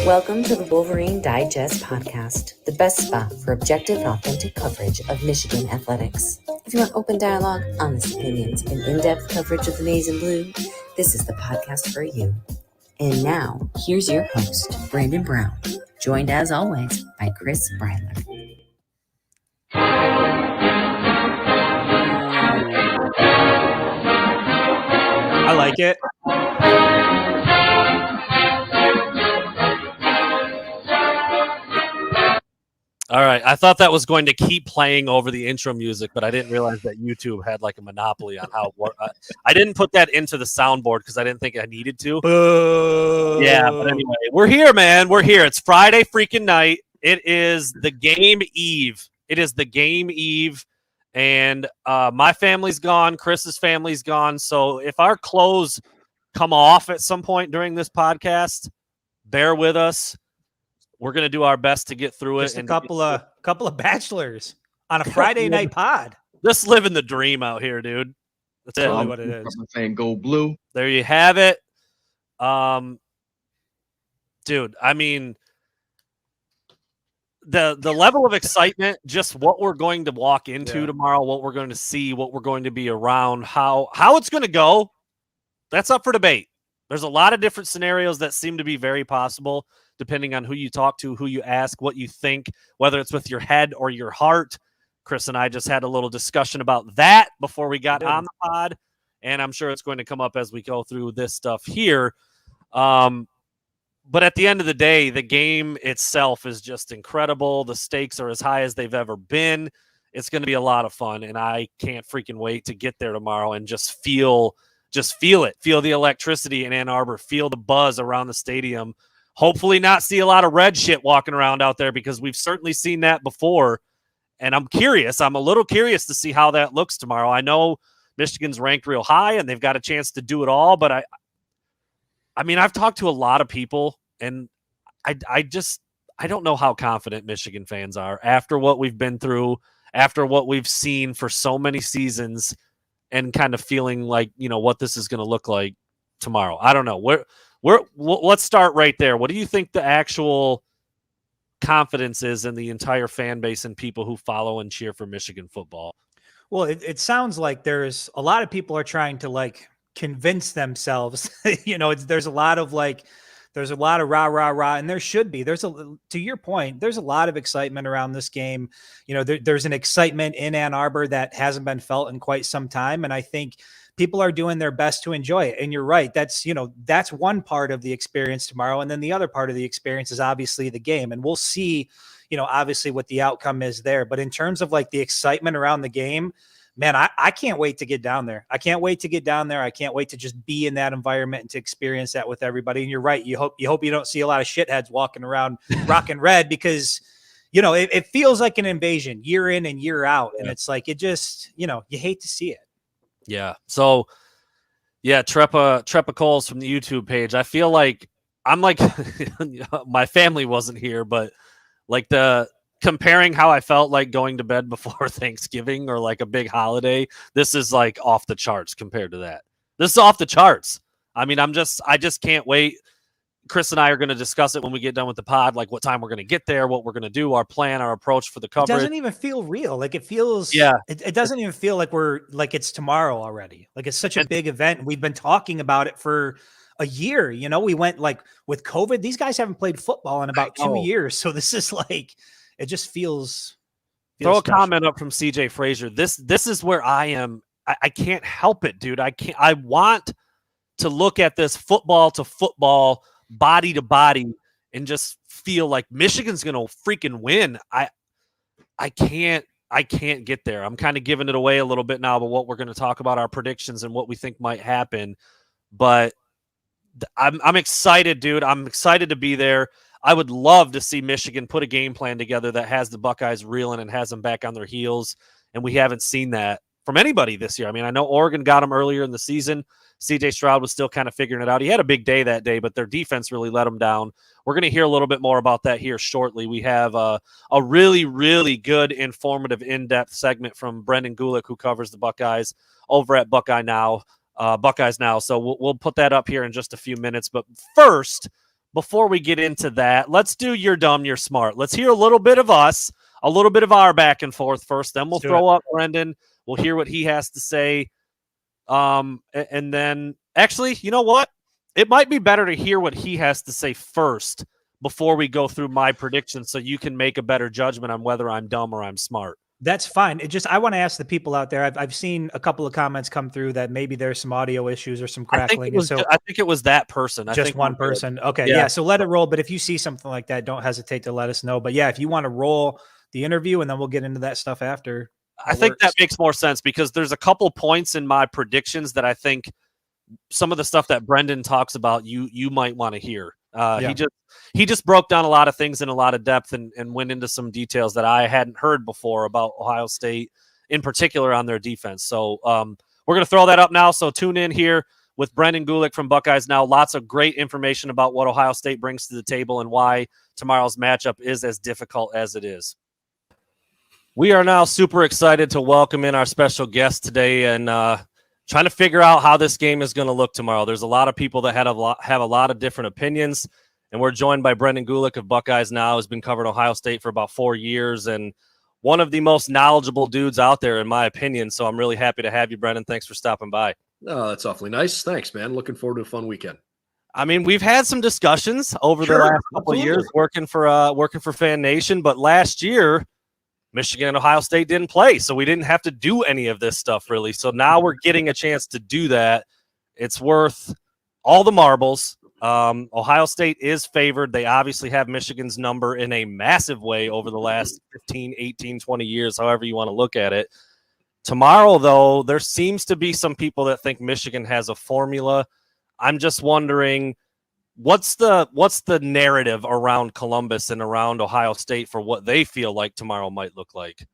Welcome to the Wolverine Digest podcast, the best spot for objective and authentic coverage of Michigan athletics. If you want open dialogue, honest opinions, and in-depth coverage of the maize and blue, this is the podcast for you. And now, here's your host, Brandon Brown, joined as always by Chris Breiler. I like it. All right. I thought that was going to keep playing over the intro music, but I didn't realize that YouTube had like a monopoly on how I didn't put that into the soundboard because I didn't think I needed to. Yeah, but anyway, we're here, man. We're here. It's Friday freaking night. It is the game eve. And my family's gone. Chris's family's gone. So if our clothes come off at some point during this podcast, bear with us. We're going to do our best to get through it. Just a couple of bachelors on a Friday night pod. Just living the dream out here, dude. That's really what it is. I'm saying go blue. There you have it. Dude, I mean, the level of excitement, just what we're going to walk into tomorrow, what we're going to see, what we're going to be around, how it's going to go, that's up for debate. There's a lot of different scenarios that seem to be very possible, depending on who you talk to, who you ask, what you think, whether it's with your head or your heart. Chris and I just had a little discussion about that before we got on the pod, and I'm sure it's going to come up as we go through this stuff here. But at the end of the day, the game itself is just incredible. The stakes are as high as they've ever been. It's going to be a lot of fun, and I can't freaking wait to get there tomorrow and just feel it. Feel the electricity in Ann Arbor. Feel the buzz around the stadium. Hopefully not see a lot of red shit walking around out there because we've certainly seen that before. And I'm curious. I'm a little curious to see how that looks tomorrow. I know Michigan's ranked real high and they've got a chance to do it all, but I mean, I've talked to a lot of people and I don't know how confident Michigan fans are after what we've been through, after what we've seen for so many seasons, and kind of feeling like, you know, what this is going to look like tomorrow. I don't know. Let's start right there. What do you think the actual confidence is in the entire fan base and people who follow and cheer for Michigan football? Well, it sounds like there's a lot of people are trying to like convince themselves, you know, there's a lot of rah, rah, rah. And there should be, to your point, there's a lot of excitement around this game. You know, there's an excitement in Ann Arbor that hasn't been felt in quite some time. And I think people are doing their best to enjoy it. And you're right. That's one part of the experience tomorrow. And then the other part of the experience is obviously the game. And we'll see, you know, obviously what the outcome is there. But in terms of like the excitement around the game, man, I can't wait to get down there. I can't wait to just be in that environment and to experience that with everybody. And you're right. You hope you don't see a lot of shitheads walking around rocking red because, you know, it feels like an invasion year in and year out. And it's like, it just, you know, you hate to see it. Yeah. So, yeah, Trepa Coles from the YouTube page. I feel like I'm like my family wasn't here, but like comparing how I felt like going to bed before Thanksgiving or like a big holiday, this is like off the charts compared to that. This is off the charts. I mean, I just can't wait. Chris and I are going to discuss it when we get done with the pod, like what time we're going to get there, what we're going to do, our plan, our approach for the coverage. It doesn't even feel real. Like it feels, it doesn't even feel like it's tomorrow already. Like it's such a big event. We've been talking about it for a year. You know, we went like with COVID, these guys haven't played football in about 2 years. So this is like, it just feels Throw special. A comment up from CJ Frazier. This is where I am. I can't help it, dude. I want to look at this football to football, body to body, and just feel like Michigan's going to freaking win. I can't get there. I'm kind of giving it away a little bit now, but what we're going to talk about, our predictions and what we think might happen. But I'm excited, dude. I'm excited to be there. I would love to see Michigan put a game plan together that has the Buckeyes reeling and has them back on their heels. And we haven't seen that from anybody this year. I mean, I know Oregon got them earlier in the season. CJ Stroud was still kind of figuring it out. He had a big day that day, but their defense really let him down. We're going to hear a little bit more about that here shortly. We have a really, really good, informative, in-depth segment from Brendan Gulick, who covers the Buckeyes over at Buckeye Now. Buckeyes Now. So we'll put that up here in just a few minutes. But first, before we get into that, let's do You're Dumb, You're Smart. Let's hear a little bit of us, a little bit of our back and forth first. Then we'll throw up Brendan. We'll hear what he has to say. And then, actually, you know what? It might be better to hear what he has to say first before we go through my predictions so you can make a better judgment on whether I'm dumb or I'm smart. That's fine. I want to ask the people out there. I've seen a couple of comments come through that maybe there's some audio issues or some crackling. I think it was that person. Just one person. Okay. Yeah. So let it roll. But if you see something like that, don't hesitate to let us know. But yeah, if you want to roll the interview and then we'll get into that stuff after. I think that makes more sense because there's a couple points in my predictions that I think some of the stuff that Brendan talks about, you might want to hear. He just broke down a lot of things in a lot of depth and went into some details that I hadn't heard before about Ohio State, in particular on their defense. So we're going to throw that up now. So tune in here with Brendan Gulick from Buckeyes Now. Lots of great information about what Ohio State brings to the table and why tomorrow's matchup is as difficult as it is. We are now super excited to welcome in our special guest today and trying to figure out how this game is going to look tomorrow. There's a lot of people that have a lot of different opinions, and we're joined by Brendan Gulick of Buckeyes Now, who's been covering Ohio State for about 4 years and one of the most knowledgeable dudes out there, in my opinion. So I'm really happy to have you, Brendan. Thanks for stopping by. Oh, that's awfully nice. Thanks, man. Looking forward to a fun weekend. I mean, we've had some discussions over the last couple of years working for Fan Nation, but last year Michigan and Ohio State didn't play, so we didn't have to do any of this stuff really. So now we're getting a chance to do that. It's worth all the marbles. Ohio State is favored. They obviously have Michigan's number in a massive way over the last 15, 18, 20 years, however you want to look at it. Tomorrow, though, there seems to be some people that think Michigan has a formula. I'm just wondering, what's the narrative around Columbus and around Ohio State for what they feel like tomorrow might look like?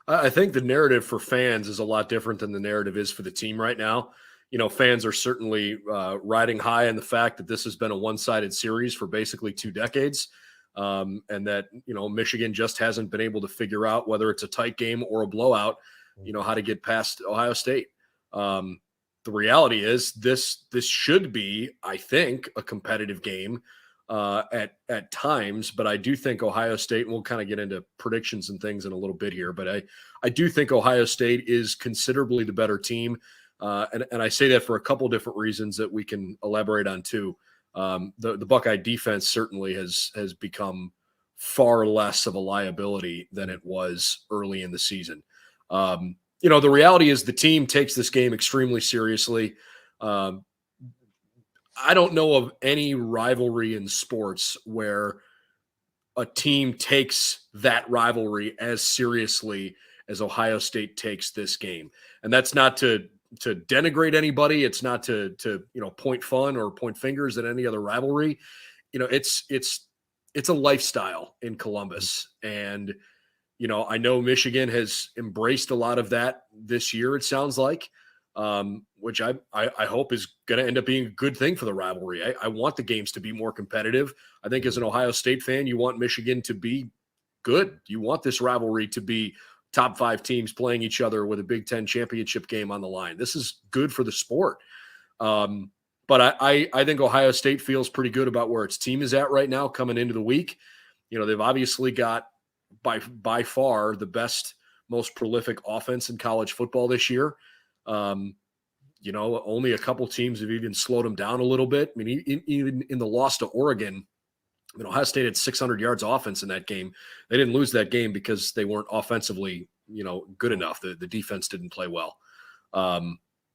I think the narrative for fans is a lot different than the narrative is for the team right now. You know, fans are certainly riding high on the fact that this has been a one-sided series for basically 2 decades, and that, you know, Michigan just hasn't been able to figure out whether it's a tight game or a blowout, you know, how to get past Ohio State. The reality is this should be, I think, a competitive game at times, but I do think Ohio State, and we'll kind of get into predictions and things in a little bit here, but I do think Ohio State is considerably the better team. And I say that for a couple different reasons that we can elaborate on too. The Buckeye defense certainly has become far less of a liability than it was early in the season. You know, the reality is the team takes this game extremely seriously. I don't know of any rivalry in sports where a team takes that rivalry as seriously as Ohio State takes this game. And that's not to denigrate anybody. It's not to you know, point fun or point fingers at any other rivalry. You know, it's a lifestyle in Columbus. And you know, I know Michigan has embraced a lot of that this year, it sounds like, which I hope is going to end up being a good thing for the rivalry. I want the games to be more competitive. I think as an Ohio State fan, you want Michigan to be good. You want this rivalry to be top 5 teams playing each other with a Big Ten championship game on the line. This is good for the sport. But I think Ohio State feels pretty good about where its team is at right now coming into the week. You know, they've obviously got by far the best, most prolific offense in college football this year. You know, only a couple teams have even slowed them down a little bit. I mean, even in the loss to Oregon, you know, Ohio State had 600 yards offense in that game. They didn't lose that game because they weren't offensively, you know, good enough. The defense didn't play well.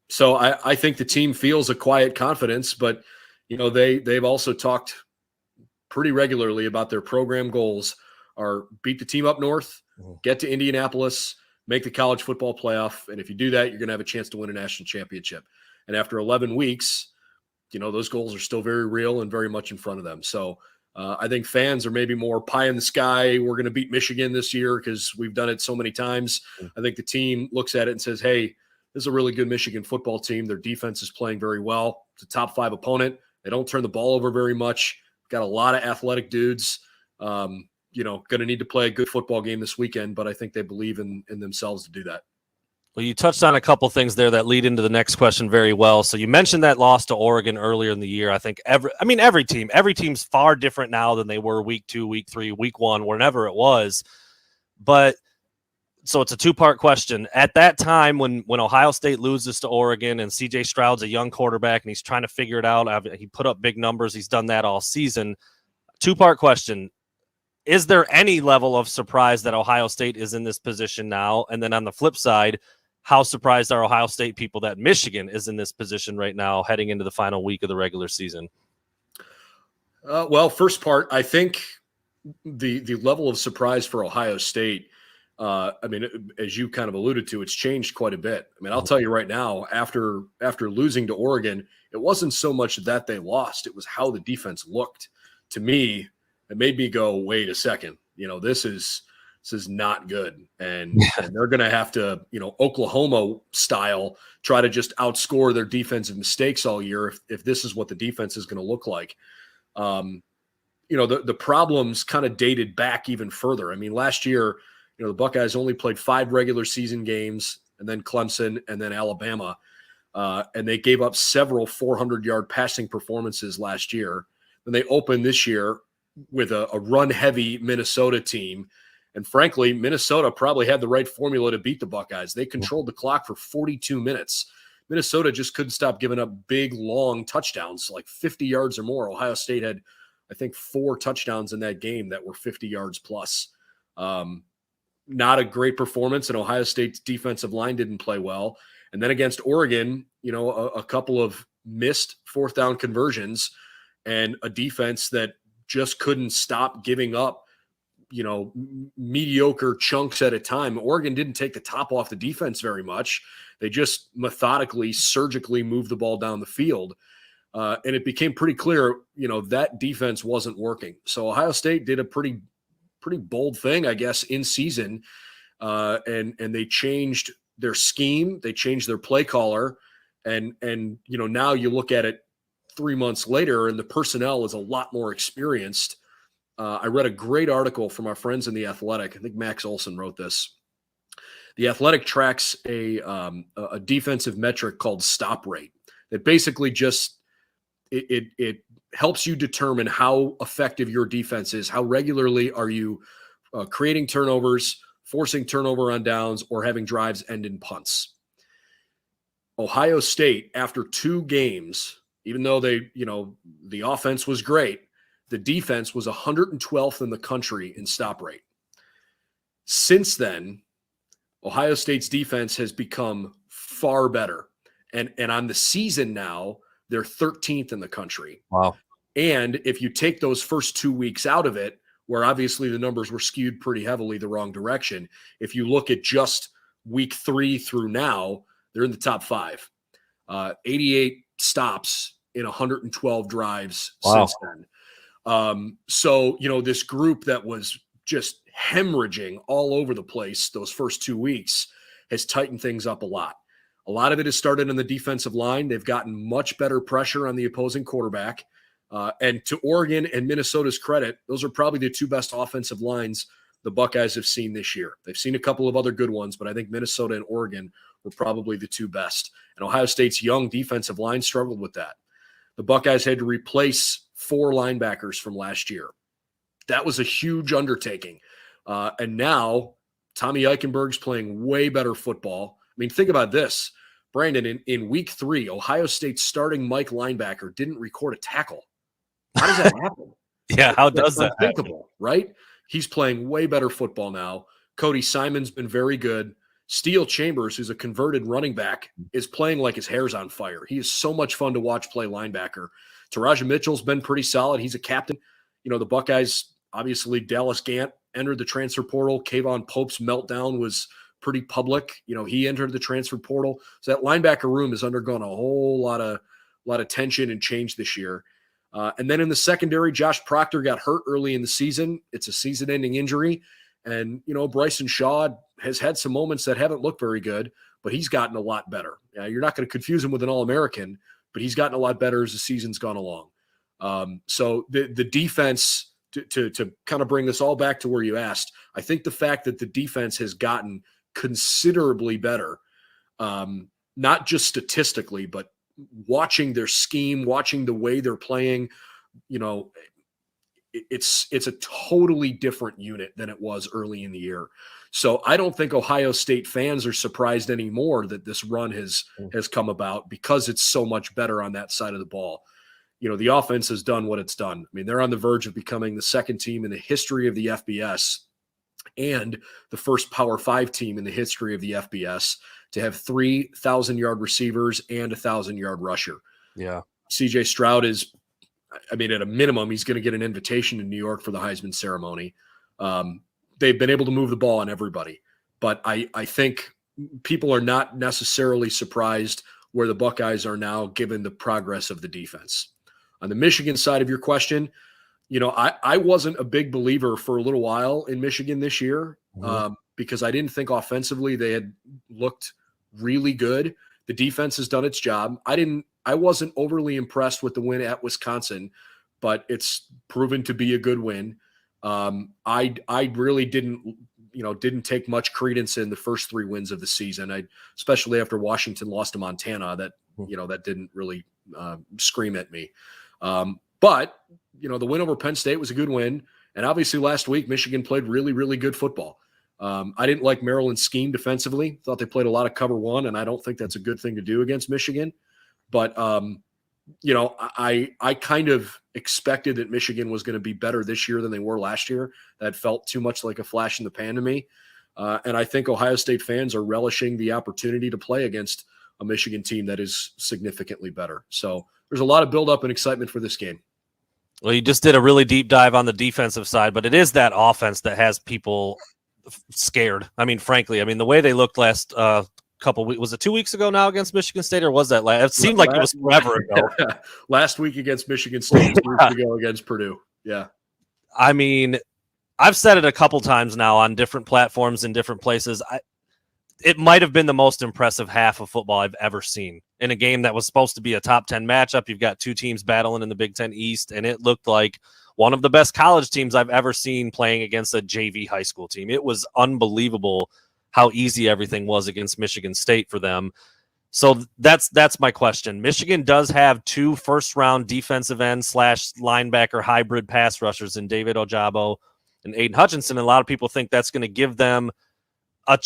So I think the team feels a quiet confidence, but, you know, they've also talked pretty regularly about their program goals are beat the team up north, get to Indianapolis, make the college football playoff. And if you do that, you're going to have a chance to win a national championship. And after 11 weeks, you know, those goals are still very real and very much in front of them. So I think fans are maybe more pie in the sky. We're going to beat Michigan this year because we've done it so many times. I think the team looks at it and says, hey, this is a really good Michigan football team. Their defense is playing very well. It's a top 5 opponent. They don't turn the ball over very much. Got a lot of athletic dudes. You know, going to need to play a good football game this weekend, but I think they believe in themselves to do that. Well, you touched on a couple things there that lead into the next question very well. So you mentioned that loss to Oregon earlier in the year. I think every team's far different now than they were week 2, week 3, week 1, whenever it was. But so it's a two-part question. At that time, when Ohio State loses to Oregon and C.J. Stroud's a young quarterback and he's trying to figure it out, he put up big numbers. He's done that all season. Two-part question. Is there any level of surprise that Ohio State is in this position now? And then on the flip side, how surprised are Ohio State people that Michigan is in this position right now heading into the final week of the regular season? Well, first part, I think the level of surprise for Ohio State, as you kind of alluded to, it's changed quite a bit. I mean, I'll tell you right now, after losing to Oregon, it wasn't so much that they lost. It was how the defense looked. To me, it made me go, wait a second, this is not good. And they're going to have to, Oklahoma style, try to just outscore their defensive mistakes all year if this is what the defense is going to look like. The problems kind of dated back even further. I mean, last year, the Buckeyes only played 5 regular season games and then Clemson and then Alabama. And they gave up several 400-yard passing performances last year. Then they opened this year with a run-heavy Minnesota team. And frankly, Minnesota probably had the right formula to beat the Buckeyes. They controlled the clock for 42 minutes. Minnesota just couldn't stop giving up big, long touchdowns, like 50 yards or more. Ohio State had, I think, 4 touchdowns in that game that were 50 yards plus. Not a great performance, and Ohio State's defensive line didn't play well. And then against Oregon, a couple of missed 4th down conversions and a defense that just couldn't stop giving up mediocre chunks at a time. Oregon didn't take the top off the defense very much. They just methodically, surgically moved the ball down the field. And it became pretty clear, that defense wasn't working. So Ohio State did a pretty bold thing, I guess, in season. And they changed their scheme. They changed their play caller. And now you look at it 3 months later and the personnel is a lot more experienced. I read a great article from our friends in The Athletic. I think Max Olson wrote this. The Athletic tracks a defensive metric called stop rate that basically just it helps you determine how effective your defense is. How regularly are you creating turnovers, forcing turnover on downs, or having drives end in punts? Ohio State, after 2 games, even though the offense was great, the defense was 112th in the country in stop rate. Since then, Ohio State's defense has become far better. And on the season now, they're 13th in the country. Wow. And if you take those first 2 weeks out of it, where obviously the numbers were skewed pretty heavily the wrong direction, if you look at just week 3 through now, they're in the top 5. 88 stops in 112 drives since then. So, this group that was just hemorrhaging all over the place those first 2 weeks has tightened things up a lot. A lot of it has started on the defensive line. They've gotten much better pressure on the opposing quarterback. And to Oregon and Minnesota's credit, those are probably the 2 best offensive lines the Buckeyes have seen this year. They've seen a couple of other good ones, but I think Minnesota and Oregon were probably the 2 best. And Ohio State's young defensive line struggled with that. The Buckeyes had to replace 4 linebackers from last year. That was a huge undertaking. And now Tommy Eichenberg's playing way better football. I mean, think about this. Brandon, in week 3, Ohio State's starting Mike linebacker didn't record a tackle. How does that happen? Yeah, how does that happen? Unthinkable, right? He's playing way better football now. Cody Simon's been very good. Steele Chambers, who's a converted running back, is playing like his hair's on fire. He is so much fun to watch play linebacker. Taraja Mitchell's been pretty solid. He's a captain. The Buckeyes, obviously, Dallas Gant entered the transfer portal. Kayvon Pope's meltdown was pretty public. He entered the transfer portal. So that linebacker room has undergone a whole lot of tension and change this year. And then in the secondary, Josh Proctor got hurt early in the season. It's a season-ending injury. And, Bryson Shaw has had some moments that haven't looked very good, but he's gotten a lot better. You're not going to confuse him with an All-American, but he's gotten a lot better as the season's gone along. So the defense, to kind of bring this all back to where you asked, I think the fact that the defense has gotten considerably better not just statistically, but watching their scheme, watching the way they're playing, it's a totally different unit than it was early in the year. So I don't think Ohio State fans are surprised anymore that this run has come about, because it's so much better on that side of the ball. The offense has done what it's done. I mean, they're on the verge of becoming the second team in the history of the FBS and the first Power 5 team in the history of the FBS to have 3 1,000-yard receivers and a 1,000-yard rusher. Yeah. CJ Stroud is, at a minimum, he's going to get an invitation to New York for the Heisman ceremony. They've been able to move the ball on everybody, but I think people are not necessarily surprised where the Buckeyes are now, given the progress of the defense. On the Michigan side of your question, I wasn't a big believer for a little while in Michigan this year, because I didn't think offensively they had looked really good. The defense has done its job. I wasn't overly impressed with the win at Wisconsin, but it's proven to be a good win. I really didn't take much credence in the first 3 wins of the season. Especially after Washington lost to Montana, that didn't really scream at me. But the win over Penn State was a good win. And obviously last week, Michigan played really, really good football. I didn't like Maryland's scheme defensively. Thought they played a lot of cover 1, and I don't think that's a good thing to do against Michigan. But, I kind of expected that Michigan was going to be better this year than they were last year. That felt too much like a flash in the pan to me. And I think Ohio State fans are relishing the opportunity to play against a Michigan team that is significantly better. So there's a lot of buildup and excitement for this game. Well, you just did a really deep dive on the defensive side, but it is that offense that has people scared. Frankly, the way they looked last couple weeks, was it 2 weeks ago now against Michigan State, or was that it seemed like it was forever ago. Last week against Michigan State, 2 weeks ago against Purdue. Yeah. I've said it a couple times now on different platforms in different places. It might have been the most impressive half of football I've ever seen in a game that was supposed to be a top 10 matchup. You've got 2 teams battling in the Big Ten East, and it looked like one of the best college teams I've ever seen playing against a JV high school team. It was unbelievable how easy everything was against Michigan State for them. So that's my question. Michigan does have 2 first-round defensive end / linebacker hybrid pass rushers in David Ojabo and Aiden Hutchinson. And a lot of people think that's going to give them a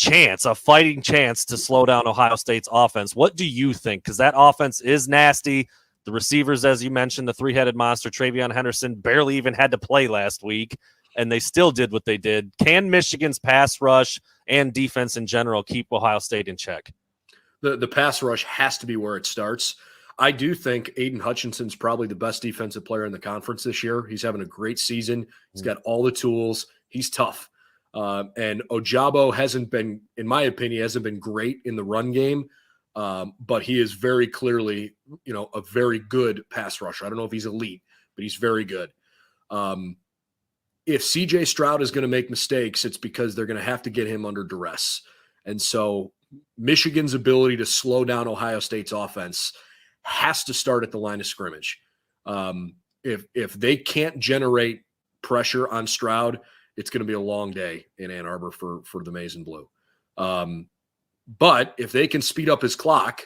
fighting chance to slow down Ohio State's offense. What do you think? Because that offense is nasty. The receivers, as you mentioned, the 3-headed monster, Travion Henderson, barely even had to play last week, and they still did what they did. Can Michigan's pass rush and defense in general keep Ohio State in check? The pass rush has to be where it starts. I do think Aiden Hutchinson's probably the best defensive player in the conference this year. He's having a great season. He's got all the tools. He's tough. And Ojabo hasn't been, in my opinion, great in the run game, but he is very clearly, a very good pass rusher. I don't know if he's elite, but he's very good. If CJ Stroud is going to make mistakes, it's because they're going to have to get him under duress. And so Michigan's ability to slow down Ohio State's offense has to start at the line of scrimmage. If they can't generate pressure on Stroud, it's going to be a long day in Ann Arbor for the Maize and Blue. But if they can speed up his clock,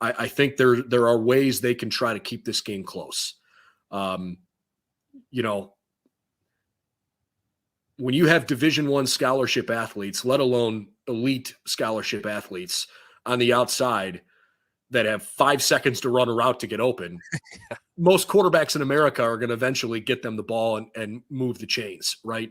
I think there are ways they can try to keep this game close. When you have Division I scholarship athletes, let alone elite scholarship athletes on the outside that have 5 seconds to run a route to get open, most quarterbacks in America are going to eventually get them the ball and move the chains, right?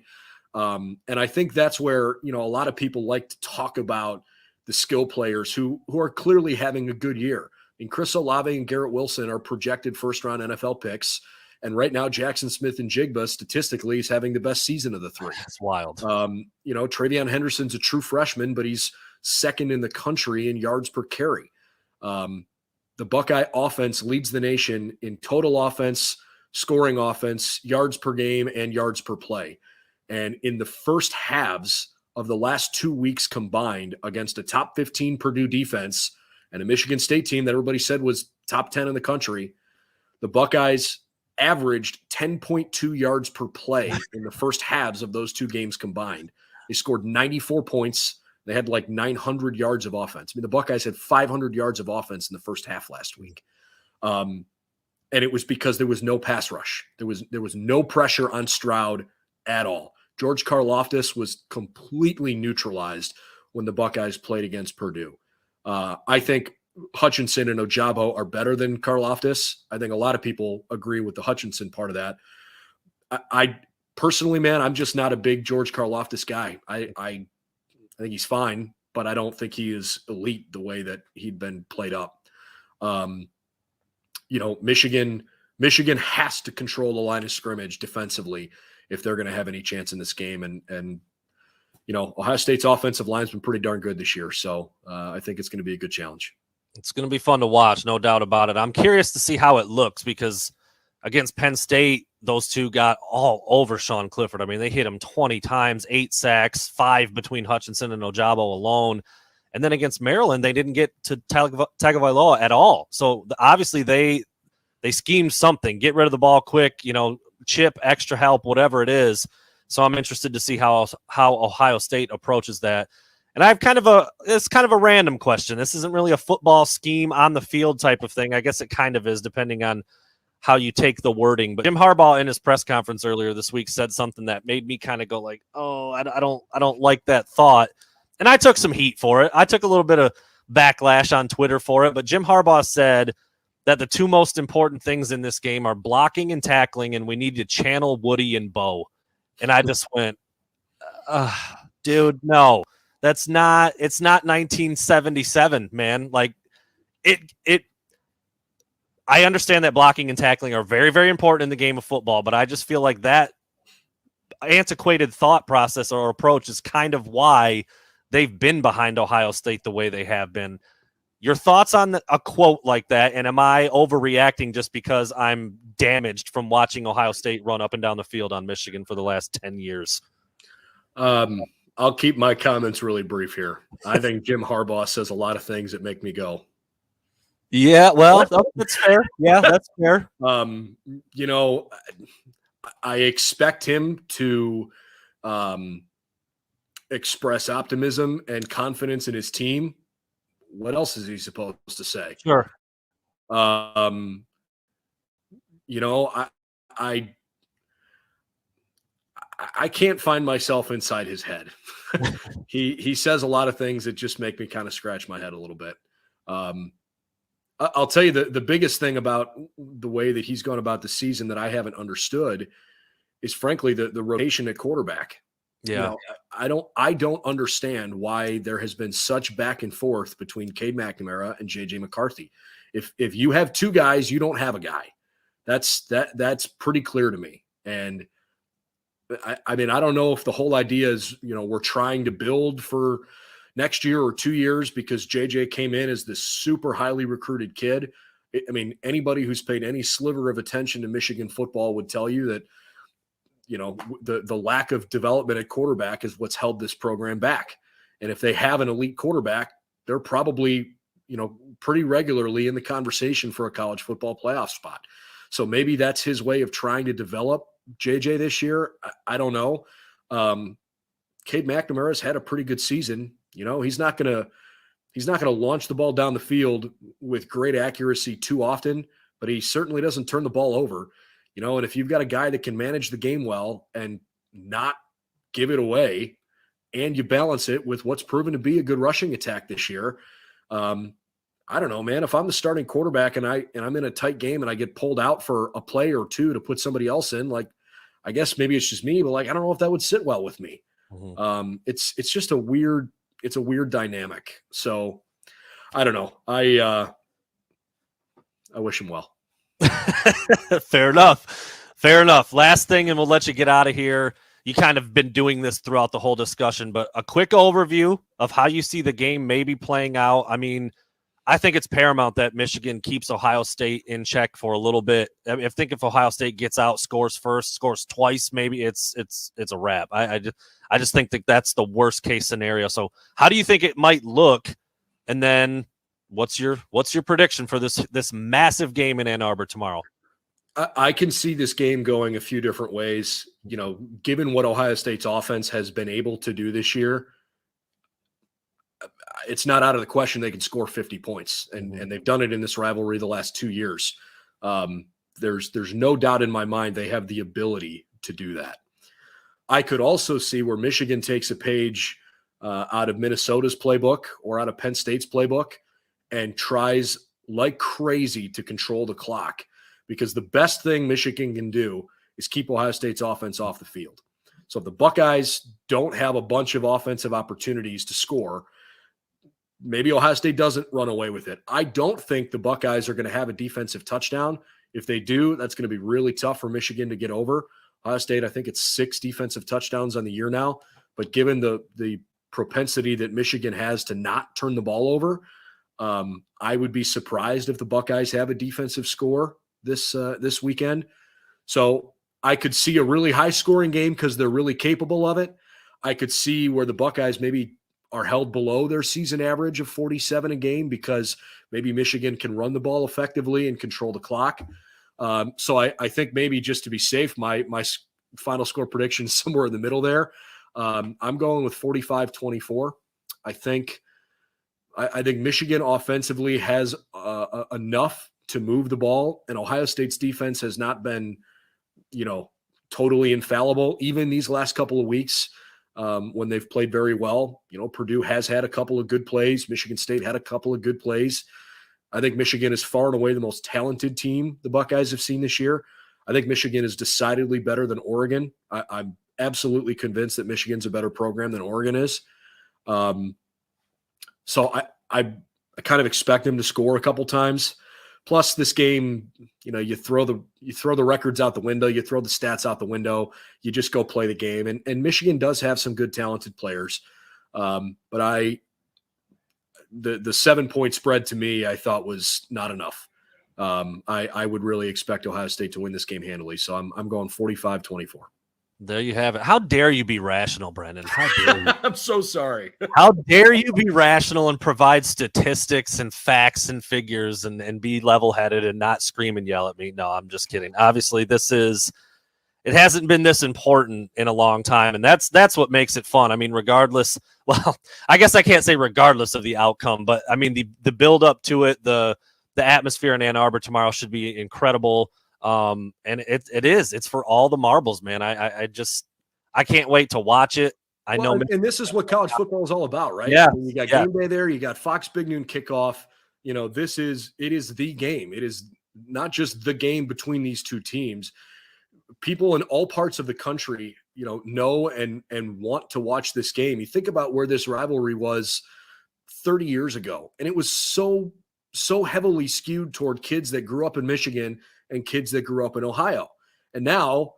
And I think that's where, a lot of people like to talk about the skill players who are clearly having a good year. And Chris Olave and Garrett Wilson are projected first-round NFL picks. And right now, Jackson Smith-Njigba statistically is having the best season of the 3. That's wild. Travion Henderson's a true freshman, but he's second in the country in yards per carry. The Buckeye offense leads the nation in total offense, scoring offense, yards per game, and yards per play. And in the first halves of the last 2 weeks combined against a top 15 Purdue defense and a Michigan State team that everybody said was top 10 in the country, the Buckeyes averaged 10.2 yards per play in the first halves of those 2 games combined. They scored 94 points They had like 900 yards of offense. I mean, the Buckeyes had 500 yards of offense in the first half last week. And it was because there was no pass rush. There was no pressure on Stroud at all. George Karlaftis was completely neutralized when the Buckeyes played against Purdue. I think Hutchinson and Ojabo are better than Karlaftis. I think a lot of people agree with the Hutchinson part of that. I personally, man, I'm just not a big George Karlaftis guy. I think he's fine, but I don't think he is elite the way that he'd been played up. Michigan has to control the line of scrimmage defensively if they're going to have any chance in this game. And Ohio State's offensive line's been pretty darn good this year. So I think it's going to be a good challenge. It's going to be fun to watch, no doubt about it. I'm curious to see how it looks because against Penn State, those two got all over Sean Clifford. I mean, they hit him 20 times, 8 sacks, 5 between Hutchinson and Ojabo alone. And then against Maryland, they didn't get to Tagovailoa at all. So obviously they schemed something, get rid of the ball quick, chip, extra help, whatever it is. So I'm interested to see how Ohio State approaches that. And I have it's kind of a random question. This isn't really a football scheme on the field type of thing. I guess it kind of is depending on how you take the wording. But Jim Harbaugh in his press conference earlier this week said something that made me kind of go like, oh, I don't like that thought. And I took some heat for it. I took a little bit of backlash on Twitter for it. But Jim Harbaugh said that the two most important things in this game are blocking and tackling, and we need to channel Woody and Bo. And I just went, dude, no, it's not 1977, man. Like I understand that blocking and tackling are very, very important in the game of football, but I just feel like that antiquated thought process or approach is kind of why they've been behind Ohio State the way they have been. Your thoughts on a quote like that, and am I overreacting just because I'm damaged from watching Ohio State run up and down the field on Michigan for the last 10 years? I'll keep my comments really brief here. I think Jim Harbaugh says a lot of things that make me go, yeah, well, that's fair. Yeah, that's fair. I expect him to express optimism and confidence in his team. What else is he supposed to say? Sure. I can't find myself inside his head. He says a lot of things that just make me kind of scratch my head a little bit. I'll tell you the biggest thing about the way that he's gone about the season that I haven't understood is frankly the rotation at quarterback. Yeah. I don't understand why there has been such back and forth between Cade McNamara and JJ McCarthy. If you have two guys, you don't have a guy. That's pretty clear to me. And I mean, I don't know if the whole idea is, we're trying to build for next year or 2 years because JJ came in as this super highly recruited kid. I mean, anybody who's paid any sliver of attention to Michigan football would tell you that, the lack of development at quarterback is what's held this program back. And if they have an elite quarterback, they're probably, pretty regularly in the conversation for a college football playoff spot. So maybe that's his way of trying to develop JJ this year. I don't know. Cade McNamara's had a pretty good season. He's not going to launch the ball down the field with great accuracy too often, but he certainly doesn't turn the ball over. And if you've got a guy that can manage the game well and not give it away, and you balance it with what's proven to be a good rushing attack this year, I don't know, man. If I'm the starting quarterback and I'm in a tight game and I get pulled out for a play or two to put somebody else in, like, I guess maybe it's just me, but I don't know if that would sit well with me. Mm-hmm. It's just a weird dynamic. So I don't know. I wish him well. Fair enough. Last thing, and we'll let you get out of here. You kind of been doing this throughout the whole discussion, but a quick overview of how you see the game maybe playing out. I mean, I think it's paramount that Michigan keeps Ohio State in check for a little bit. I think if Ohio State gets out, scores first, scores twice, maybe it's a wrap. I just think that that's the worst case scenario. So how do you think it might look? And then what's your prediction for this massive game in Ann Arbor tomorrow? I can see this game going a few different ways. Given what Ohio State's offense has been able to do this year, it's not out of the question they can score 50 points, and they've done it in this rivalry the last 2 years. There's no doubt in my mind they have the ability to do that. I could also see where Michigan takes a page out of Minnesota's playbook or out of Penn State's playbook and tries like crazy to control the clock, because the best thing Michigan can do is keep Ohio State's offense off the field. So if the Buckeyes don't have a bunch of offensive opportunities to score, maybe Ohio State doesn't run away with it. I don't think the Buckeyes are going to have a defensive touchdown. If they do, that's going to be really tough for Michigan to get over. Ohio State, I think it's 6 defensive touchdowns on the year now. But given the propensity that Michigan has to not turn the ball over, I would be surprised if the Buckeyes have a defensive score this weekend. So I could see a really high-scoring game because they're really capable of it. I could see where the Buckeyes maybe are held below their season average of 47 a game because maybe Michigan can run the ball effectively and control the clock. So I think maybe just to be safe, my final score prediction is somewhere in the middle there. I'm going with 45-24. I think Michigan offensively has enough to move the ball, and Ohio State's defense has not been, totally infallible. Even these last couple of weeks, when they've played very well, Purdue has had a couple of good plays. Michigan State had a couple of good plays. I think Michigan is far and away the most talented team the Buckeyes have seen this year. I think Michigan is decidedly better than Oregon. I'm absolutely convinced that Michigan's a better program than Oregon is. So I kind of expect them to score a couple times. Plus, this game, you throw the records out the window, you throw the stats out the window, you just go play the game. And Michigan does have some good, talented players. But the 7-point spread to me, I thought was not enough. I would really expect Ohio State to win this game handily. So I'm going 45-24. There you have it. How dare you be rational, Brendan? How dare you? I'm so sorry. How dare you be rational and provide statistics and facts and figures and be level-headed and not scream and yell at me? No, I'm just kidding. Obviously, it hasn't been this important in a long time, and that's what makes it fun. I mean, regardless, well, I guess I can't say regardless of the outcome, but I mean, the build up to it, the atmosphere in Ann Arbor tomorrow should be incredible. And it's for all the marbles, man. I can't wait to watch it. I know. And this is what college football is all about, right? Yeah. I mean, you got game day there. You got Fox Big Noon kickoff. It is the game. It is not just the game between these two teams. People in all parts of the country, know and want to watch this game. You think about where this rivalry was 30 years ago, and it was so heavily skewed toward kids that grew up in Michigan and kids that grew up in Ohio. And now,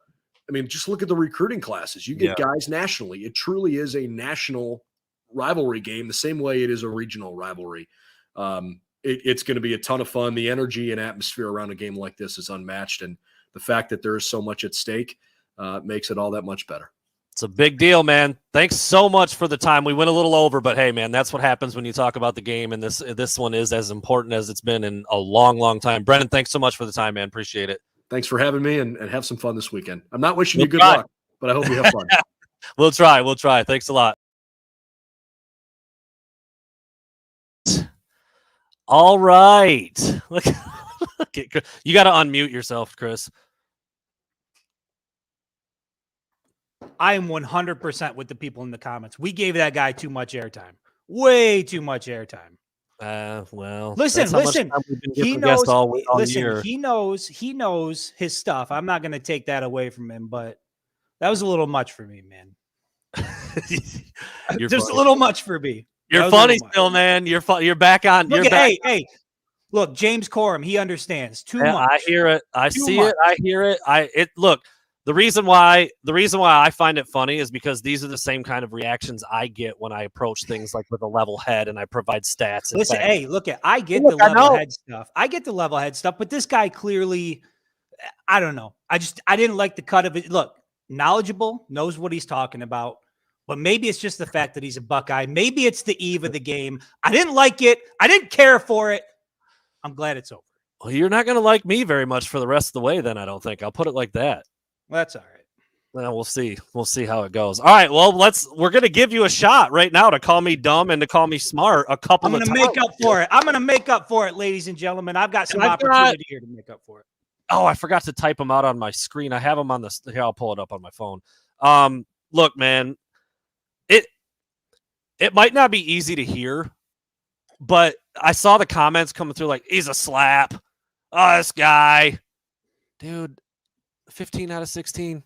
I mean, just look at the recruiting classes. You get guys nationally. It truly is a national rivalry game, the same way it is a regional rivalry. It's going to be a ton of fun. The energy and atmosphere around a game like this is unmatched. And the fact that there is so much at stake makes it all that much better. It's a big deal, man. Thanks so much for the time. We went a little over, but hey, man, that's what happens when you talk about the game, and this one is as important as it's been in a long, long time. Brendan, thanks so much for the time, man. Appreciate it. Thanks for having me, and have some fun this weekend. I'm not wishing you good luck, but I hope you have fun. We'll try. Thanks a lot. All right. Look, you got to unmute yourself, Chris. I am 100% with the people in the comments. We gave that guy too much airtime. Way too much airtime. Well, listen. He knows. Year. He knows his stuff. I'm not going to take that away from him, but that was a little much for me, man. Just a little much for me. You're funny still, man. You're back on. Hey. Look, James Corum, he understands too much. I hear it. I see it. I hear it. Look. The reason why I find it funny is because these are the same kind of reactions I get when I approach things like with a level head and I provide stats. Listen, I get the level head stuff. I get the level head stuff, but this guy clearly, I don't know. I didn't like the cut of it. Look, knowledgeable, knows what he's talking about, but maybe it's just the fact that he's a Buckeye. Maybe it's the eve of the game. I didn't like it. I didn't care for it. I'm glad it's over. Well, you're not going to like me very much for the rest of the way then, I don't think. I'll put it like that. Well, that's all right. Well, we'll see. We'll see how it goes. All right. Well, we're going to give you a shot right now to call me dumb and to call me smart a couple of times. I'm going to make up for it. I'm going to make up for it, ladies and gentlemen. I've got some opportunity here to make up for it. Oh, I forgot to type them out on my screen. I have them on the here. I'll pull it up on my phone. Look, man, it might not be easy to hear, but I saw the comments coming through like, he's a slap. Oh, this guy. Dude, 15 out of 16.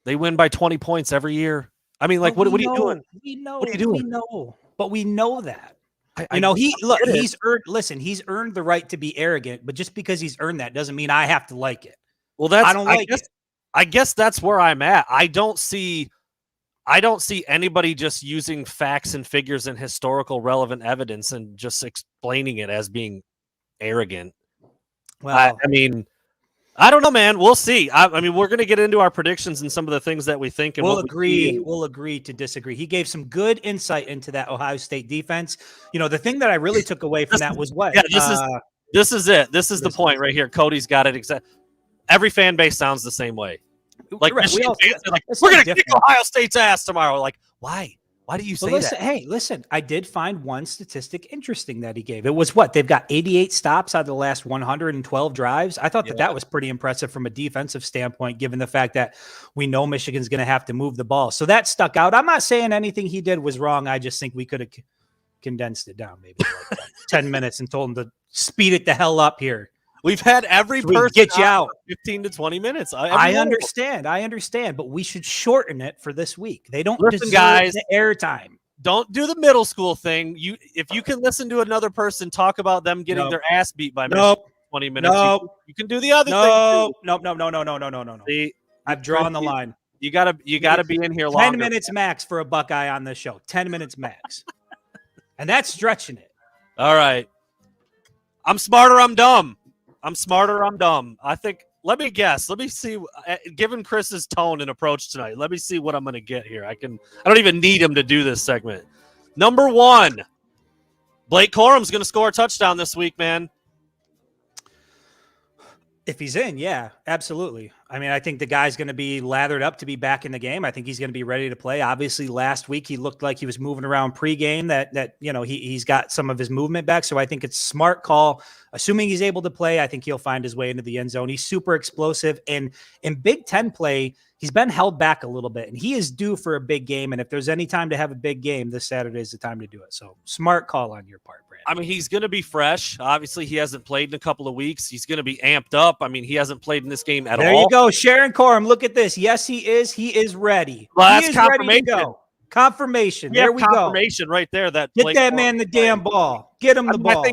They win by 20 points every year. I mean, like, what are you doing? We know. What are you doing? We know. But we know that. He's earned the right to be arrogant, but just because he's earned that doesn't mean I have to like it. Well, I guess that's where I'm at. I don't see anybody just using facts and figures and historical relevant evidence and just explaining it as being arrogant. Well, I mean, I don't know, man. We'll see. I mean, we're going to get into our predictions and some of the things that we think. And we'll agree to disagree. He gave some good insight into that Ohio State defense. The thing that I really took away from that was what? Yeah, this is it. This is the point right here. Cody's got it exactly. Every fan base sounds the same way. Like, right. we're going to kick Ohio State's ass tomorrow. Like, why? Why do you say that? Hey, listen, I did find one statistic interesting that he gave. It was what? They've got 88 stops out of the last 112 drives. I thought that was pretty impressive from a defensive standpoint, given the fact that we know Michigan's going to have to move the ball. So that stuck out. I'm not saying anything he did was wrong. I just think we could have condensed it down maybe like 10 minutes and told him to speed it the hell up here. We've had every person get you out 15 to 20 minutes. I understand, but we should shorten it for this week. They don't deserve guys, the airtime. Don't do the middle school thing. If you can listen to another person talk about them getting their ass beat by 20 minutes, you can do the other thing. No. See, I've drawn the line. You gotta be in here longer. 10 minutes max for a Buckeye on this show. 10 minutes max, and that's stretching it. All right. I'm smarter. I'm dumb. I'm smarter. I'm dumb. I think. Let me guess. Let me see. Given Chris's tone and approach tonight, let me see what I'm going to get here. I don't even need him to do this segment. Number 1, Blake Corum's going to score a touchdown this week, man. If he's in, yeah, absolutely. I mean, I think the guy's going to be lathered up to be back in the game. I think he's going to be ready to play. Obviously, last week he looked like he was moving around pregame. That he's got some of his movement back. So I think it's a smart call. Assuming he's able to play, I think he'll find his way into the end zone. He's super explosive, and in Big Ten play, he's been held back a little bit, and he is due for a big game. And if there's any time to have a big game, this Saturday is the time to do it. So smart call on your part, Brandon. I mean, he's going to be fresh. Obviously, he hasn't played in a couple of weeks. He's going to be amped up. I mean, he hasn't played in this game at all. There you go, Sharon Corum. Look at this. Yes, he is. He is ready. Well, that's confirmation. Go. Confirmation. Yeah, there we confirmation right there. That get that man the damn ball. Get him the ball.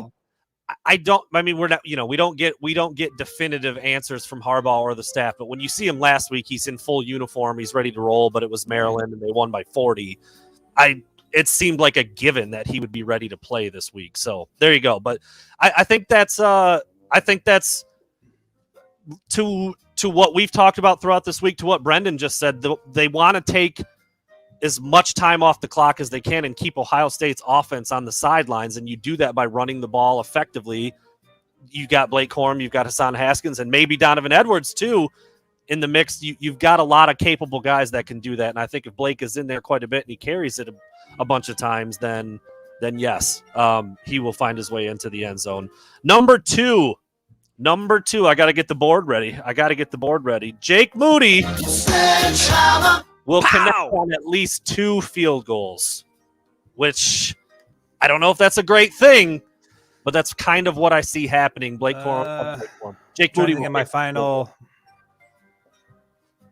We don't get definitive answers from Harbaugh or the staff, but when you see him last week, he's in full uniform. He's ready to roll, but it was Maryland and they won by 40. It seemed like a given that he would be ready to play this week. So there you go. But I think that's to what we've talked about throughout this week, to what Brendan just said. They want to take as much time off the clock as they can and keep Ohio State's offense on the sidelines. And you do that by running the ball effectively. You got Blake Corum, you've got Hassan Haskins, and maybe Donovan Edwards too in the mix. You've got a lot of capable guys that can do that. And I think if Blake is in there quite a bit and he carries it a bunch of times, then yes, he will find his way into the end zone. Number two, I got to get the board ready. Jake Moody will connect on at least 2 field goals, which I don't know if that's a great thing, but that's kind of what I see happening. Blake Corum. Jake Moody will get my final.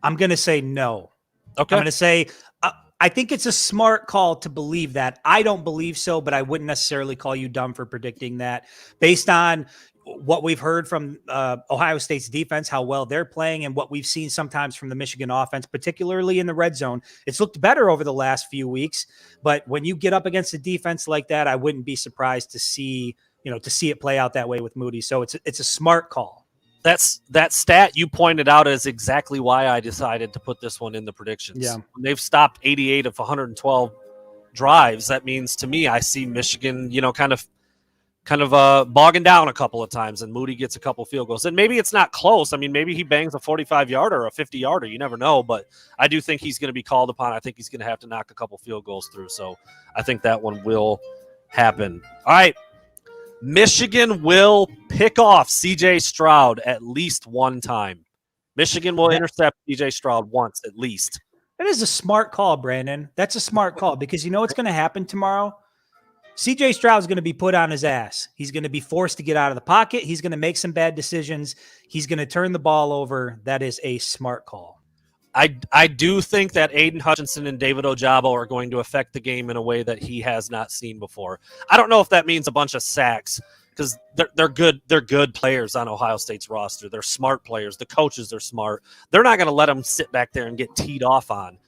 I'm going to say no. Okay. I'm going to say I think it's a smart call to believe that. I don't believe so, but I wouldn't necessarily call you dumb for predicting that based on what we've heard from Ohio State's defense, how well they're playing, and what we've seen sometimes from the Michigan offense, particularly in the red zone. It's looked better over the last few weeks, but when you get up against a defense like that, I wouldn't be surprised to see it play out that way with Moody. So it's a smart call. That stat you pointed out is exactly why I decided to put this one in the predictions. Yeah. When they've stopped 88 of 112 drives. That means to me, I see Michigan, kind of kind of bogging down a couple of times, and Moody gets a couple field goals. And maybe it's not close. I mean, maybe he bangs a 45-yarder or a 50-yarder. You never know, but I do think he's going to be called upon. I think he's going to have to knock a couple field goals through. So I think that one will happen. All right. Michigan will pick off C.J. Stroud at least one time. Michigan will intercept C.J. Stroud once at least. That is a smart call, Brandon. That's a smart call because you know what's going to happen tomorrow? C.J. Stroud is going to be put on his ass. He's going to be forced to get out of the pocket. He's going to make some bad decisions. He's going to turn the ball over. That is a smart call. I do think that Aiden Hutchinson and David Ojabo are going to affect the game in a way that he has not seen before. I don't know if that means a bunch of sacks because they're good. They're good players on Ohio State's roster. They're smart players. The coaches are smart. They're not going to let them sit back there and get teed off on.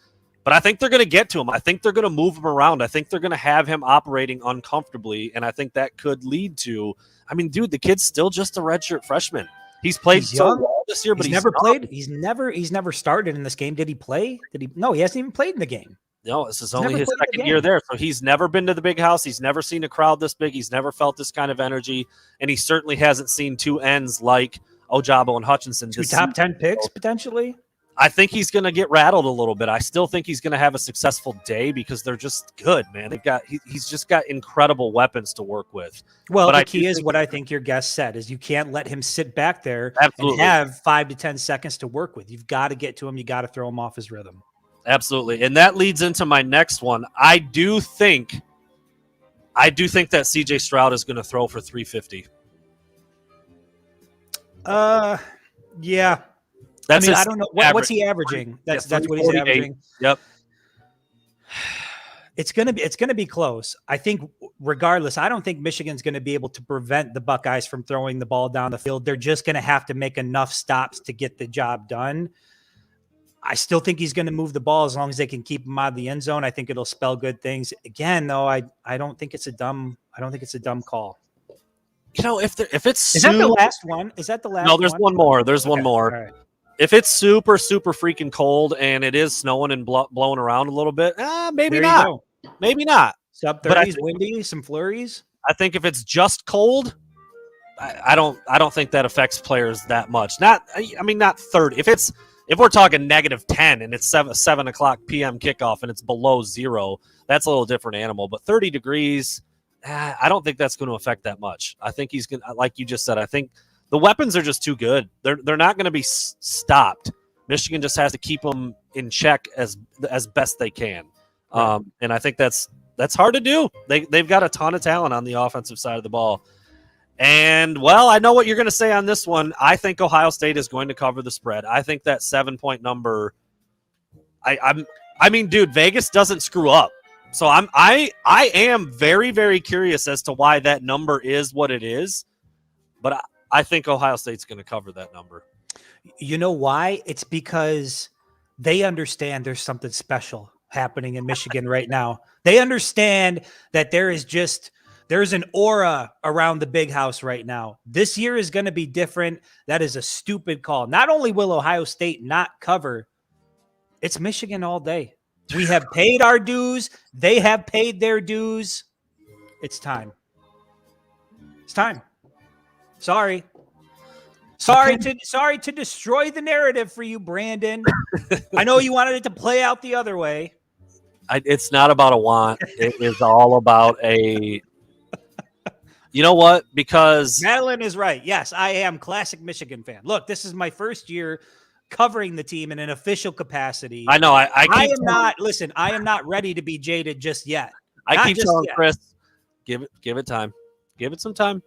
But I think they're going to get to him. I think they're going to move him around. I think they're going to have him operating uncomfortably, and I think that could lead to. I mean, dude, the kid's still just a redshirt freshman. He's played so well this year, but he's never played. He's never started in this game. Did he play? No, he hasn't even played in the game. No, this is only his second year there. So he's never been to the big house. He's never seen a crowd this big. He's never felt this kind of energy. And he certainly hasn't seen two ends like Ojabo and Hutchinson. Two top 10 picks, potentially? I think he's going to get rattled a little bit. I still think he's going to have a successful day because they're just good, man. He's just got incredible weapons to work with. Well, but the key is what I think your guest said is you can't let him sit back there and have 5 to 10 seconds to work with. You've got to get to him. You got to throw him off his rhythm. Absolutely. And that leads into my next one. I do think that CJ Stroud is going to throw for 350. Yeah. I don't know. What's he averaging? That's what he's averaging. Yep. It's gonna be close. I think regardless, I don't think Michigan's gonna be able to prevent the Buckeyes from throwing the ball down the field. They're just gonna have to make enough stops to get the job done. I still think he's gonna move the ball as long as they can keep him out of the end zone. I think it'll spell good things. Again, though, I don't think it's a dumb call. You know, if it's is that the last one? Is that the last? No, there's one more. There's one more. All right. If it's super, super freaking cold and it is snowing and blowing around a little bit, maybe not. Maybe not. Sub 30s, windy, some flurries. I think if it's just cold, I don't think that affects players that much. Not 30. If we're talking -10 and it's 7 o'clock p.m. kickoff and it's below 0, that's a little different animal. But 30 degrees, I don't think that's going to affect that much. I think he's going to, like you just said, I think the weapons are just too good. They're not going to be stopped. Michigan just has to keep them in check as best they can. Right. And I think that's hard to do. They've got a ton of talent on the offensive side of the ball. And, well, I know what you're going to say on this one. I think Ohio State is going to cover the spread. I think that 7-point number dude, Vegas doesn't screw up. So I am very, very curious as to why that number is what it is. But I think Ohio State's going to cover that number. You know why? It's because they understand there's something special happening in Michigan right now. They understand that there's an aura around the big house right now. This year is going to be different. That is a stupid call. Not only will Ohio State not cover, it's Michigan all day. We have paid our dues. They have paid their dues. It's time. It's time. Sorry to destroy the narrative for you, Brandon. I know you wanted it to play out the other way. It's not about a want. It is all about a. You know what? Because Madeline is right. Yes, I am classic Michigan fan. Look, this is my first year covering the team in an official capacity. I know. I am not ready to be jaded just yet. I keep telling Chris, give it time. Give it some time.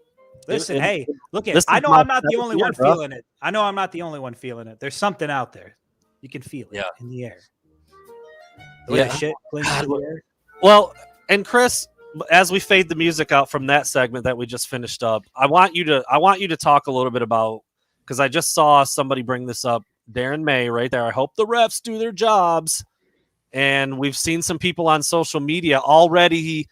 Listen, hey, look at. I know I'm not the only one feeling it. I know I'm not the only one feeling it. There's something out there. You can feel it in the air. Shit clings to the air. Well, and Chris, as we fade the music out from that segment that we just finished up, I want you to talk a little bit about, because I just saw somebody bring this up, Darren May right there. I hope the refs do their jobs. And we've seen some people on social media already.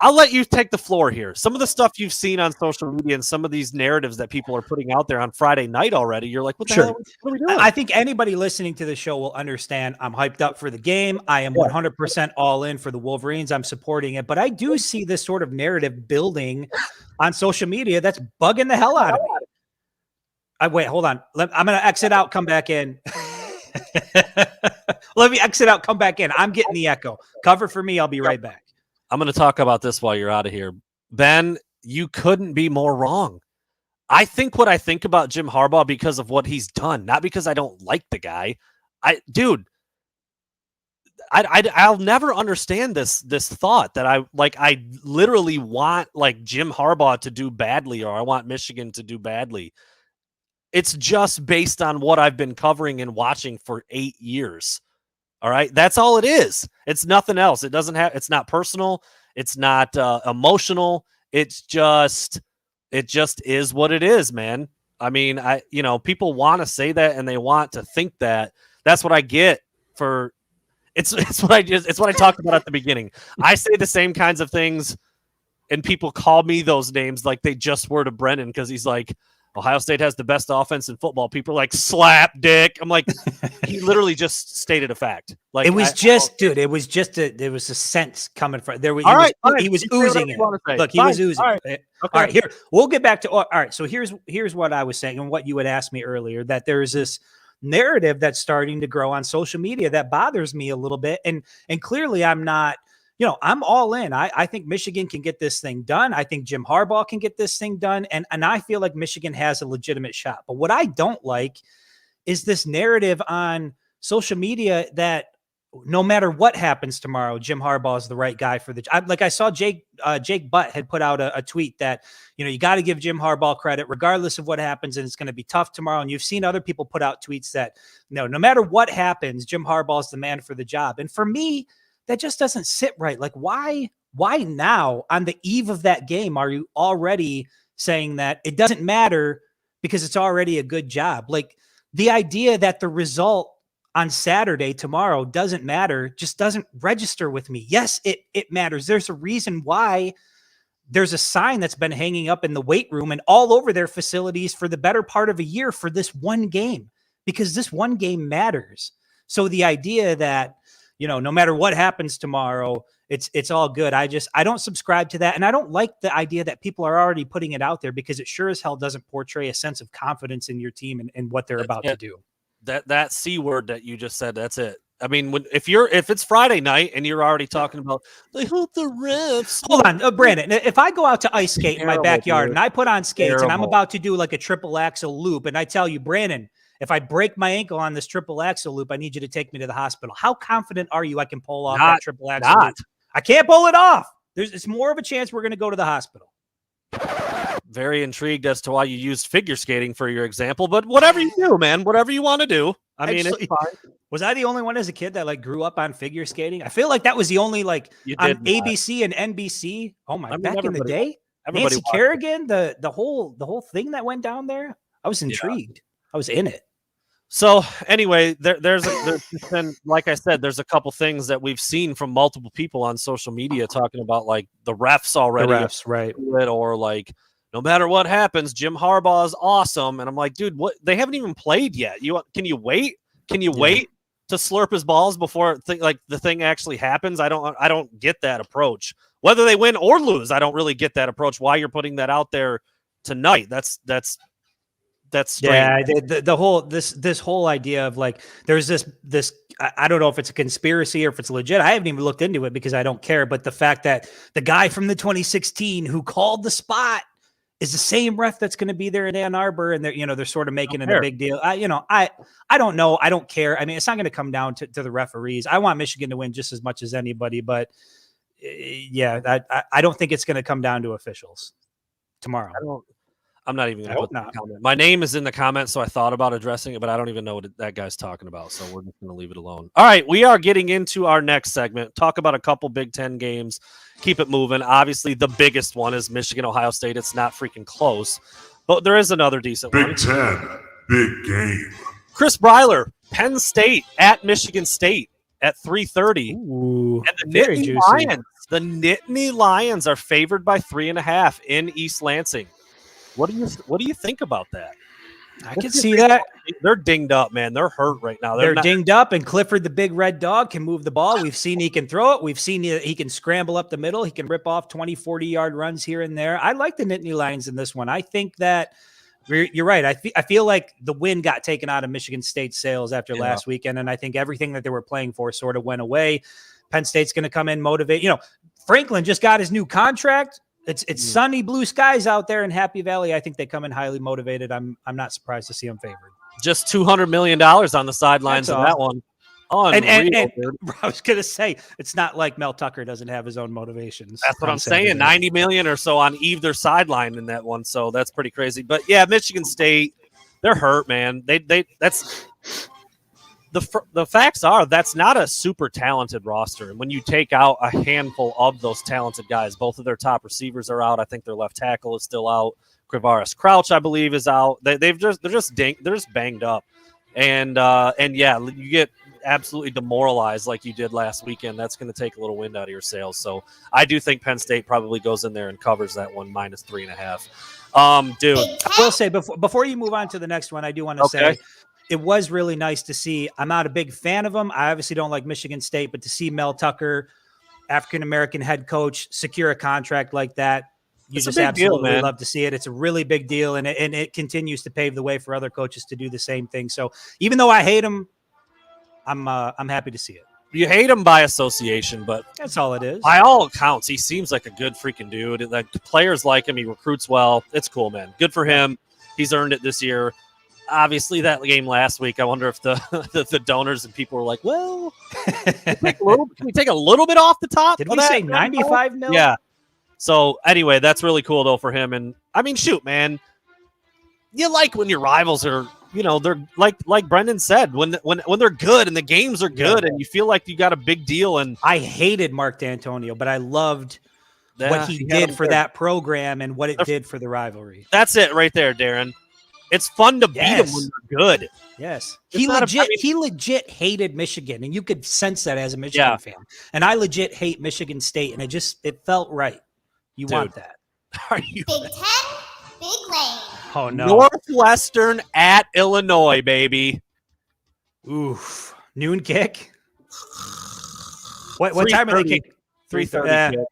I'll let you take the floor here. Some of the stuff you've seen on social media and some of these narratives that people are putting out there on Friday night already, you're like, what the hell? What are we doing? I think anybody listening to the show will understand I'm hyped up for the game. I am 100% all in for the Wolverines. I'm supporting it. But I do see this sort of narrative building on social media that's bugging the hell out of me. Wait, hold on. I'm going to exit out, come back in. Let me exit out, come back in. I'm getting the echo. Cover for me. I'll be right back. I'm going to talk about this while you're out of here. Ben, you couldn't be more wrong. I think what I think about Jim Harbaugh because of what he's done, not because I don't like the guy. I'll never understand this thought that I literally want like Jim Harbaugh to do badly, or I want Michigan to do badly. It's just based on what I've been covering and watching for 8 years. All right. That's all it is. It's nothing else. It's not personal. It's not emotional. It just is what it is, man. I mean, people want to say that and they want to think that. That's what I get for it's what I talked about at the beginning. I say the same kinds of things and people call me those names like they just were to Brennan because he's like, Ohio State has the best offense in football. People are like, slap dick. I'm like, he literally just stated a fact. Like it was there was a sense coming from there. He was oozing it. Look, he was oozing. All right, here we'll get back to. All right, so here's what I was saying and what you had asked me earlier, that there's this narrative that's starting to grow on social media that bothers me a little bit, and clearly I'm not. I'm all in. I think Michigan can get this thing done. I think Jim Harbaugh can get this thing done. And I feel like Michigan has a legitimate shot. But what I don't like is this narrative on social media that no matter what happens tomorrow, Jim Harbaugh is the right guy for the job. Like I saw Jake Butt had put out a tweet that, you got to give Jim Harbaugh credit regardless of what happens. And it's going to be tough tomorrow. And you've seen other people put out tweets that, no matter what happens, Jim Harbaugh is the man for the job. And for me, that just doesn't sit right. Like, why now on the eve of that game are you already saying that it doesn't matter because it's already a good job? Like, the idea that the result on Saturday tomorrow doesn't matter just doesn't register with me. Yes, it matters. There's a reason why there's a sign that's been hanging up in the weight room and all over their facilities for the better part of a year for this one game, because this one game matters. So the idea that, no matter what happens tomorrow, it's all good. I don't subscribe to that. And I don't like the idea that people are already putting it out there because it sure as hell doesn't portray a sense of confidence in your team and what they're about to do. That C word that you just said, that's it. I mean, if it's Friday night and you're already talking about, they hope the refs. Hold on, Brandon. If I go out to ice skate in my backyard and I put on skates and I'm about to do like a triple axel loop and I tell you, Brandon, if I break my ankle on this triple axel loop, I need you to take me to the hospital. How confident are you I can pull off that triple axel loop? I can't pull it off. It's more of a chance we're going to go to the hospital. Very intrigued as to why you used figure skating for your example, but whatever you do, man, whatever you want to do. I mean, it's fine. Was I the only one as a kid that like grew up on figure skating? I feel like that was the only on ABC and NBC. Oh my, back in the day, Nancy Kerrigan, the whole thing that went down there. I was intrigued. I was in it. So anyway, there's been, like I said, there's a couple things that we've seen from multiple people on social media talking about like the refs already, right? Or like, no matter what happens, Jim Harbaugh is awesome. And I'm like, dude, what? They haven't even played yet. Can you wait? Can you wait to slurp his balls before the thing actually happens? I don't get that approach. Whether they win or lose, I don't really get that approach. Why you're putting that out there tonight? That's strange. Yeah, the whole this whole idea of like there's this I don't know if it's a conspiracy or if it's legit. I haven't even looked into it because I don't care. But the fact that the guy from the 2016 who called the spot is the same ref that's going to be there in Ann Arbor, and they're sort of making it a big deal. I don't know. I don't care. I mean, it's not going to come down to the referees. I want Michigan to win just as much as anybody, but I don't think it's going to come down to officials tomorrow. I'm not even going to put that comment. My name is in the comments, so I thought about addressing it, but I don't even know what that guy's talking about, so we're just going to leave it alone. All right, we are getting into our next segment. Talk about a couple Big Ten games. Keep it moving. Obviously, the biggest one is Michigan-Ohio State. It's not freaking close, but there is another decent one. Big Ten, big game. Chris Breiler, Penn State at Michigan State at 3:30. Ooh, and the Nittany Lions The Nittany Lions are favored by 3.5 in East Lansing. What do you think about that? I can see that. They're dinged up, man. They're hurt right now. They're dinged up, and Clifford, the big red dog, can move the ball. We've seen he can throw it. We've seen he can scramble up the middle. He can rip off 20, 40-yard runs here and there. I like the Nittany Lions in this one. I think that you're right. I feel like the win got taken out of Michigan State's sails after last weekend, and I think everything that they were playing for sort of went away. Penn State's going to come in, motivate. Franklin just got his new contract. It's sunny blue skies out there in Happy Valley. I think they come in highly motivated. I'm not surprised to see them favored. Just $200 million on the sidelines of that one. And I was going to say, it's not like Mel Tucker doesn't have his own motivations. That's what I'm saying. 90 million or so on either sideline in that one. So that's pretty crazy. But yeah, Michigan State, they're hurt, man. That's the facts are that's not a super talented roster. And when you take out a handful of those talented guys, both of their top receivers are out. I think their left tackle is still out. Kravaris Crouch, I believe, is out. They're just banged up. And yeah, you get absolutely demoralized like you did last weekend. That's going to take a little wind out of your sails. So I do think Penn State probably goes in there and covers that one minus 3.5. Dude, I will say before you move on to the next one, I do want to say it was really nice to see. I'm not a big fan of them. I obviously don't like Michigan State, but to see Mel Tucker, African-American head coach, secure a contract like that, you just absolutely love to see it. It's a really big deal, and it continues to pave the way for other coaches to do the same thing. So even though I hate him, I'm happy to see it. You hate him by association, but that's all it is. By all accounts, he seems like a good freaking dude. Like the players like him. He recruits well. It's cool, man. Good for him. He's earned it this year. Obviously, that game last week, I wonder if the donors and people were like, well, can we take a little bit off the top? Did we say 95 million? Yeah. So anyway, that's really cool though for him. And I mean, shoot, man, you like when your rivals are, they're like Brendan said, when they're good and the games are good and you feel like you got a big deal. And I hated Mark D'Antonio, but I loved what he did for that program and what it did for the rivalry. That's it right there, Darren. It's fun to beat them when they're good. Yes. He legit hated Michigan, and you could sense that as a Michigan fan. And I legit hate Michigan State, and it felt right. You want that. Are you Big 10, big lane. Oh, no. Northwestern at Illinois, baby. Oof. Noon kick? What time are they kicking? 3:30.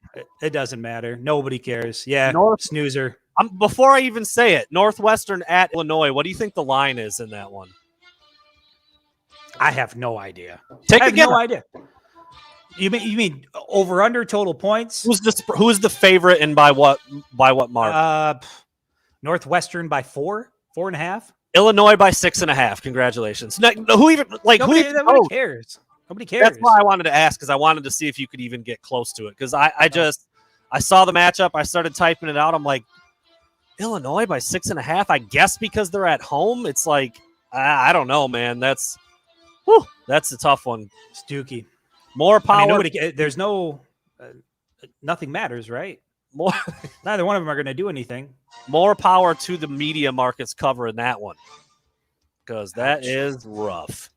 It doesn't matter. Nobody cares. Yeah, snoozer. Before I even say it, Northwestern at Illinois, what do you think the line is in that one? I have no idea. No idea. You mean over under total points? Who's the favorite and by what mark? Northwestern by 4.5. Illinois by 6.5. Congratulations. Nobody cares. Nobody cares. That's why I wanted to ask, because I wanted to see if you could even get close to it. Because I saw the matchup. I started typing it out. I'm like, Illinois by 6.5. I guess because they're at home. It's like, I don't know, man. That's a tough one. It's dookie. More power. There's no, nothing matters, right? Neither one of them are going to do anything. More power to the media markets covering that one, because that is rough.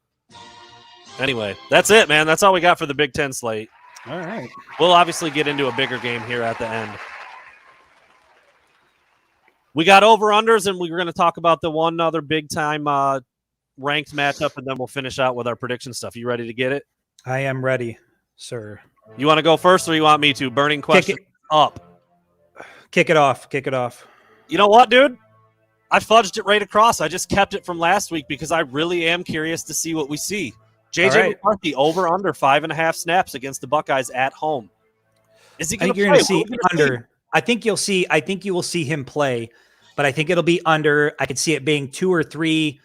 Anyway, that's it, man. That's all we got for the Big Ten slate. All right. We'll obviously get into a bigger game here at the end. We got over-unders, and we're going to talk about the one other big-time ranked matchup, and then we'll finish out with our prediction stuff. You ready to get it? I am ready, sir. You want to go first, or you want me to? Burning question up. Kick it off. You know what, dude? I fudged it right across. I just kept it from last week because I really am curious to see what we see. JJ McCarthy over under 5.5 snaps against the Buckeyes at home. Is he going to play? You're going to see under. I think you will see him play, but I think it'll be under. I could see it being 2 or 3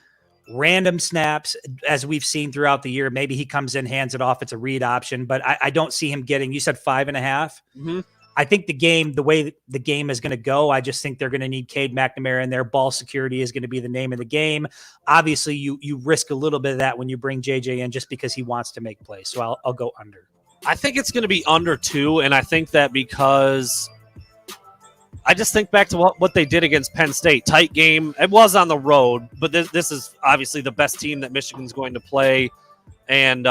random snaps as we've seen throughout the year. Maybe he comes in, hands it off. It's a read option, but I don't see him getting, you said 5.5. Mm-hmm. I think the way the game is going to go, I just think they're going to need Cade McNamara in there. Ball security is going to be the name of the game. Obviously, you risk a little bit of that when you bring JJ in just because he wants to make plays. So I'll go under. I think it's going to be under 2, and I think that because I just think back to what they did against Penn State. Tight game. It was on the road, but this is obviously the best team that Michigan's going to play. And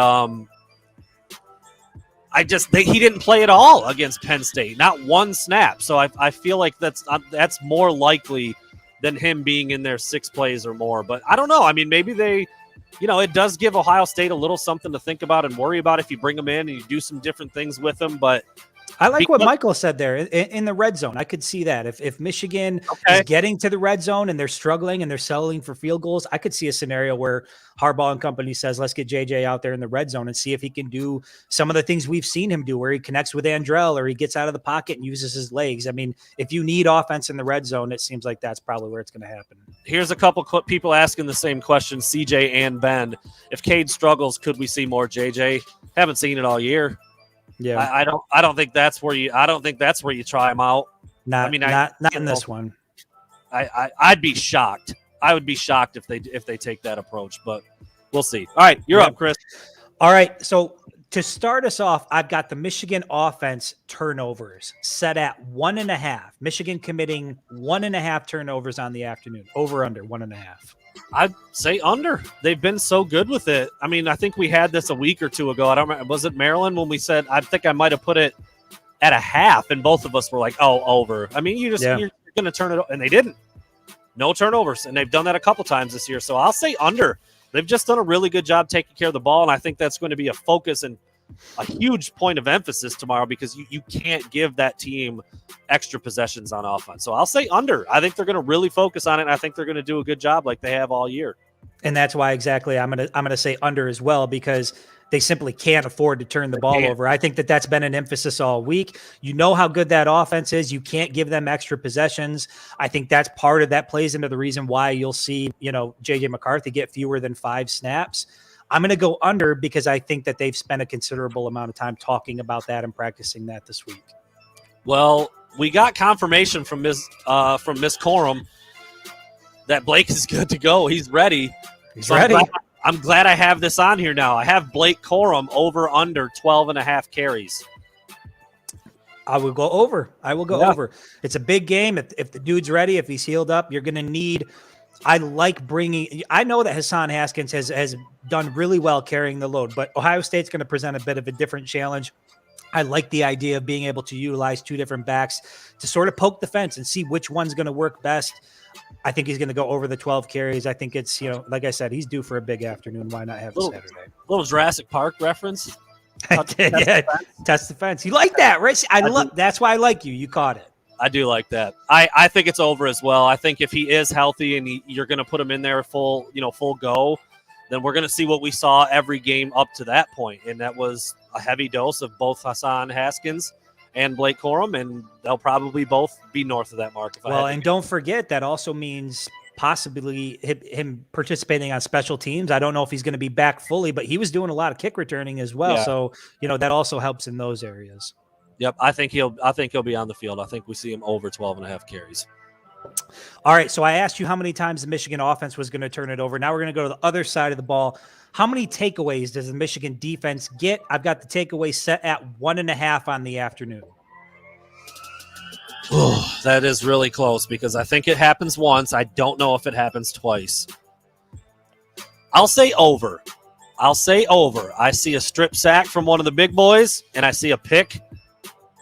I he didn't play at all against Penn State, not one snap. So I feel like that's more likely than him being in there 6 plays or more. But I don't know. I mean, maybe they, it does give Ohio State a little something to think about and worry about if you bring them in and you do some different things with them. But I like what Michael said there in the red zone. I could see that if Michigan is getting to the red zone and they're struggling and they're settling for field goals, I could see a scenario where Harbaugh and company says, let's get JJ out there in the red zone and see if he can do some of the things we've seen him do, where he connects with Andrell or he gets out of the pocket and uses his legs. I mean, if you need offense in the red zone, it seems like that's probably where it's going to happen. Here's a couple people asking the same question, CJ and Ben. If Cade struggles, could we see more JJ? Haven't seen it all year. Yeah, I don't think that's where you try him out. Not in this one. I'd be shocked. I would be shocked if they take that approach, but we'll see. All right, you're up, Chris. All right, so to start us off, I've got the Michigan offense turnovers set at 1.5. Michigan committing 1.5 turnovers on the afternoon. Over under 1.5. I'd say under. They've been so good with it. I mean, I think we had this a week or two ago. I don't remember. Was it Maryland when we said, I think I might have put it at 1/2, and both of us were like, oh, over. I mean, you're going to turn it, and they didn't. No turnovers, and they've done that a couple times this year. So I'll say under. They've just done a really good job taking care of the ball, and I think that's going to be a focus and a huge point of emphasis tomorrow, because you can't give that team extra possessions on offense. So I'll say under. I think they're going to really focus on it, and I think they're going to do a good job like they have all year. And that's why exactly I'm going to say under as well, because they simply can't afford to turn the ball over. I think that's been an emphasis all week. You know how good that offense is. You can't give them extra possessions. I think that's part of that plays into the reason why you'll see, JJ McCarthy get fewer than 5 snaps. I'm going to go under because I think that they've spent a considerable amount of time talking about that and practicing that this week. Well, we got confirmation from Miss Corum that Blake is good to go. He's ready. He's ready. I'm glad I have this on here now. I have Blake Corum over under 12.5 carries. I will go over. Over. It's a big game. If the dude's ready, if he's healed up, you're going to need – I know that Hassan Haskins has done really well carrying the load, but Ohio State's going to present a bit of a different challenge. I like the idea of being able to utilize 2 different backs to sort of poke the fence and see which one's going to work best. I think he's going to go over the 12 carries. I think it's, like I said, he's due for a big afternoon. Why not have it Saturday? Little Jurassic Park reference. Test the fence. You like that, right? That's why I like you. You caught it. I do like that. I think it's over as well. I think if he is healthy and you're going to put him in there full go, then we're going to see what we saw every game up to that point. And that was a heavy dose of both Hassan Haskins and Blake Corum, and they'll probably both be north of that mark. And don't forget, that also means possibly him participating on special teams. I don't know if he's going to be back fully, but he was doing a lot of kick returning as well. Yeah. So, that also helps in those areas. Yep, I think he'll be on the field. I think we see him over 12.5 carries. All right, so I asked you how many times the Michigan offense was going to turn it over. Now we're going to go to the other side of the ball. How many takeaways does the Michigan defense get? I've got the takeaway set at 1.5 on the afternoon. That is really close because I think it happens once. I don't know if it happens twice. I'll say over. I see a strip sack from one of the big boys, and I see a pick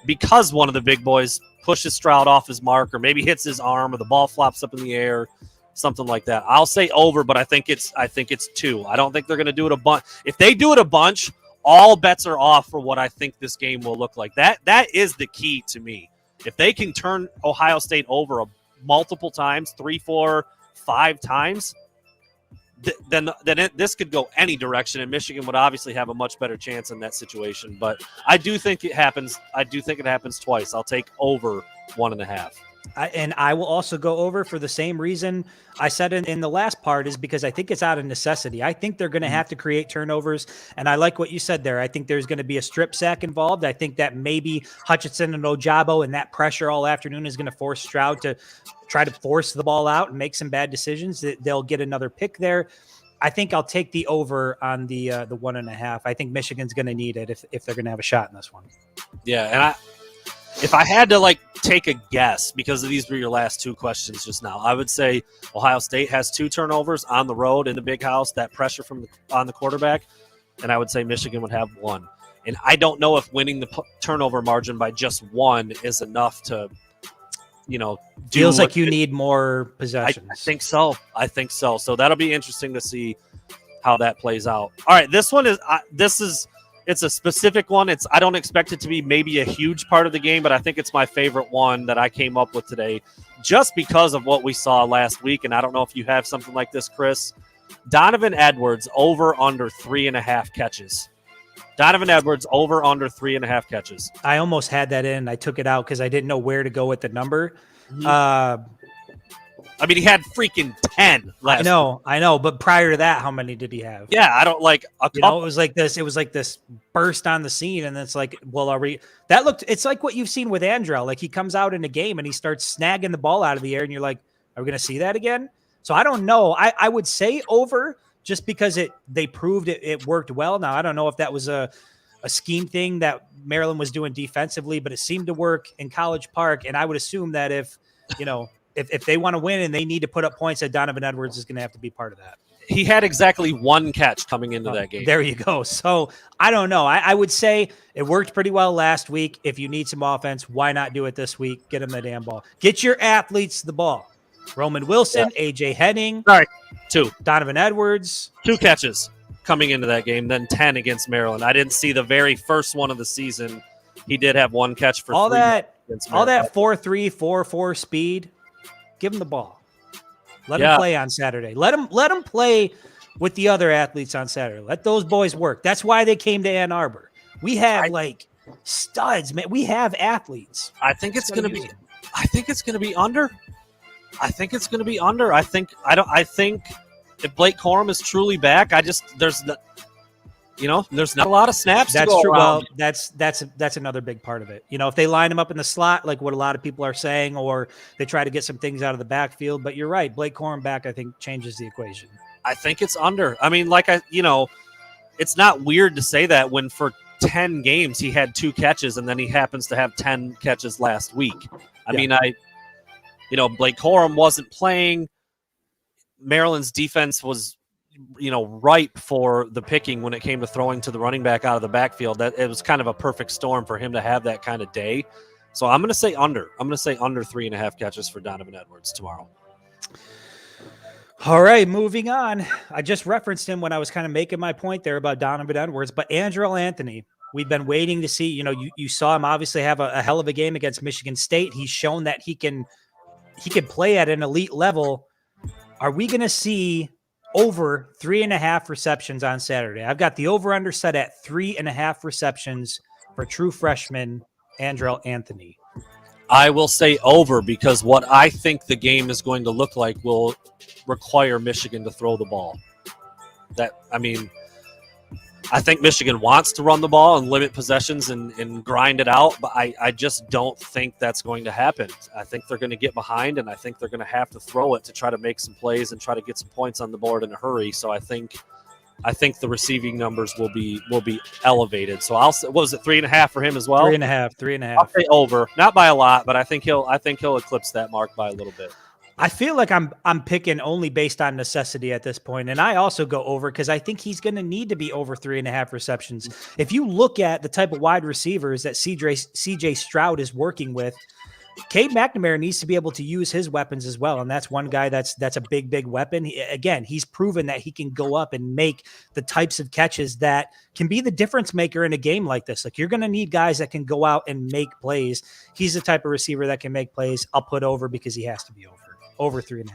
because one of the big boys pushes Stroud off his mark, or maybe hits his arm, or the ball flops up in the air, something like that. I'll say over, but I think it's 2. I don't think they're going to do it a bunch. If they do it a bunch, all bets are off for what I think this game will look like. That is the key to me. If they can turn Ohio State over multiple times, 3, 4, 5 times, then this could go any direction, and Michigan would obviously have a much better chance in that situation. But I do think it happens. I do think it happens twice. I'll take over 1.5. And I will also go over for the same reason I said in the last part, is because I think it's out of necessity. I think they're going to have to create turnovers, and I like what you said there. I think there's going to be a strip sack involved. I think that maybe Hutchinson and Ojabo and that pressure all afternoon is going to force Stroud to try to force the ball out and make some bad decisions. They'll get another pick there. I think I'll take the over on the 1.5. I think Michigan's going to need it if they're going to have a shot in this one. Yeah, and if I had to take a guess, because these were your last 2 questions just now, I would say Ohio State has 2 turnovers on the road in the big house, that pressure on the quarterback, and I would say Michigan would have 1. And I don't know if winning the turnover margin by just one is enough to, feels like you need more possessions. I think so. So that'll be interesting to see how that plays out. All right, this one is it's a specific one. I don't expect it to be maybe a huge part of the game, but I think it's my favorite one that I came up with today just because of what we saw last week. And I don't know if you have something like this, Chris. Donovan Edwards over under 3.5 catches. Donovan Edwards over under 3.5 catches. I almost had that in. I took it out because I didn't know where to go with the number. Mm-hmm. I mean, he had freaking 10 last week. I know. But prior to that, how many did he have? Yeah, I don't like a couple. It was like this burst on the scene. And it's like, well, it's like what you've seen with Andrel. Like he comes out in a game and he starts snagging the ball out of the air and you're like, are we going to see that again? So I don't know. I would say over just because they proved it worked well. Now, I don't know if that was a scheme thing that Maryland was doing defensively, but it seemed to work in College Park. And I would assume that if they want to win and they need to put up points, that Donovan Edwards is going to have to be part of that. He had exactly one catch coming into that game. There you go. So I don't know. I would say it worked pretty well last week. If you need some offense, why not do it this week? Get them the damn ball. Get your athletes the ball. Roman Wilson, AJ Henning. All right, 2. Donovan Edwards. 2 catches coming into that game, then 10 against Maryland. I didn't see the very first one of the season. He did have 1 catch for all 3 that. against All Maryland. that 4.3, 4.4 speed. Give him the ball. Let him play on Saturday. Let him play with the other athletes on Saturday. Let those boys work. That's why they came to Ann Arbor. We have studs, man. We have athletes. I think it's going to be. I think it's going to be under. I think if Blake Corum is truly back, there's not a lot of snaps. That's to go true. around. Well, that's another big part of it. If they line him up in the slot, like what a lot of people are saying, or they try to get some things out of the backfield. But you're right, Blake Corum back, I think, changes the equation. I think it's under. I mean, it's not weird to say that when for 10 games he had 2 catches, and then he happens to have 10 catches last week. Blake Corum wasn't playing. Maryland's defense was, ripe for the picking when it came to throwing to the running back out of the backfield. That it was kind of a perfect storm for him to have that kind of day. So I'm going to say under. I'm going to say under 3.5 catches for Donovan Edwards tomorrow. All right, moving on. I just referenced him when I was kind of making my point there about Donovan Edwards, but Andrel Anthony, we've been waiting to see. You saw him obviously have a hell of a game against Michigan State. He's shown that he can play at an elite level. Are we going to see over 3.5 receptions on Saturday? I've got the over-under set at 3.5 receptions for true freshman Andrel Anthony. I will say over because what I think the game is going to look like will require Michigan to throw the ball. I think Michigan wants to run the ball and limit possessions and grind it out, but I just don't think that's going to happen. I think they're going to get behind, and I think they're going to have to throw it to try to make some plays and try to get some points on the board in a hurry. So I think the receiving numbers will be elevated. So I'll say, what was it, 3.5 for him as well? 3.5. I'll say over, not by a lot, but I think he'll eclipse that mark by a little bit. I feel like I'm picking only based on necessity at this point, and I also go over because I think he's going to need to be over 3.5 receptions. If you look at the type of wide receivers that CJ Stroud is working with, Cade McNamara needs to be able to use his weapons as well, and that's one guy that's a big weapon. He's proven that he can go up and make the types of catches that can be the difference maker in a game like this. Like, you're going to need guys that can go out and make plays. He's the type of receiver that can make plays. I'll put over because he has to be over 3.5.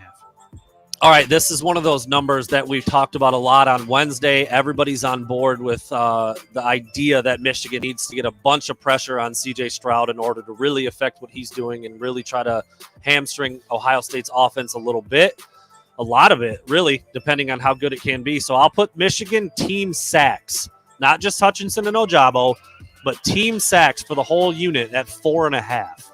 All right, this is one of those numbers that we've talked about a lot on Wednesday. Everybody's on board with the idea that Michigan needs to get a bunch of pressure on C.J. Stroud in order to really affect what he's doing and really try to hamstring Ohio State's offense a little bit. A lot of it, really, depending on how good it can be. So I'll put Michigan team sacks, not just Hutchinson and Ojabo, but team sacks for the whole unit at 4.5.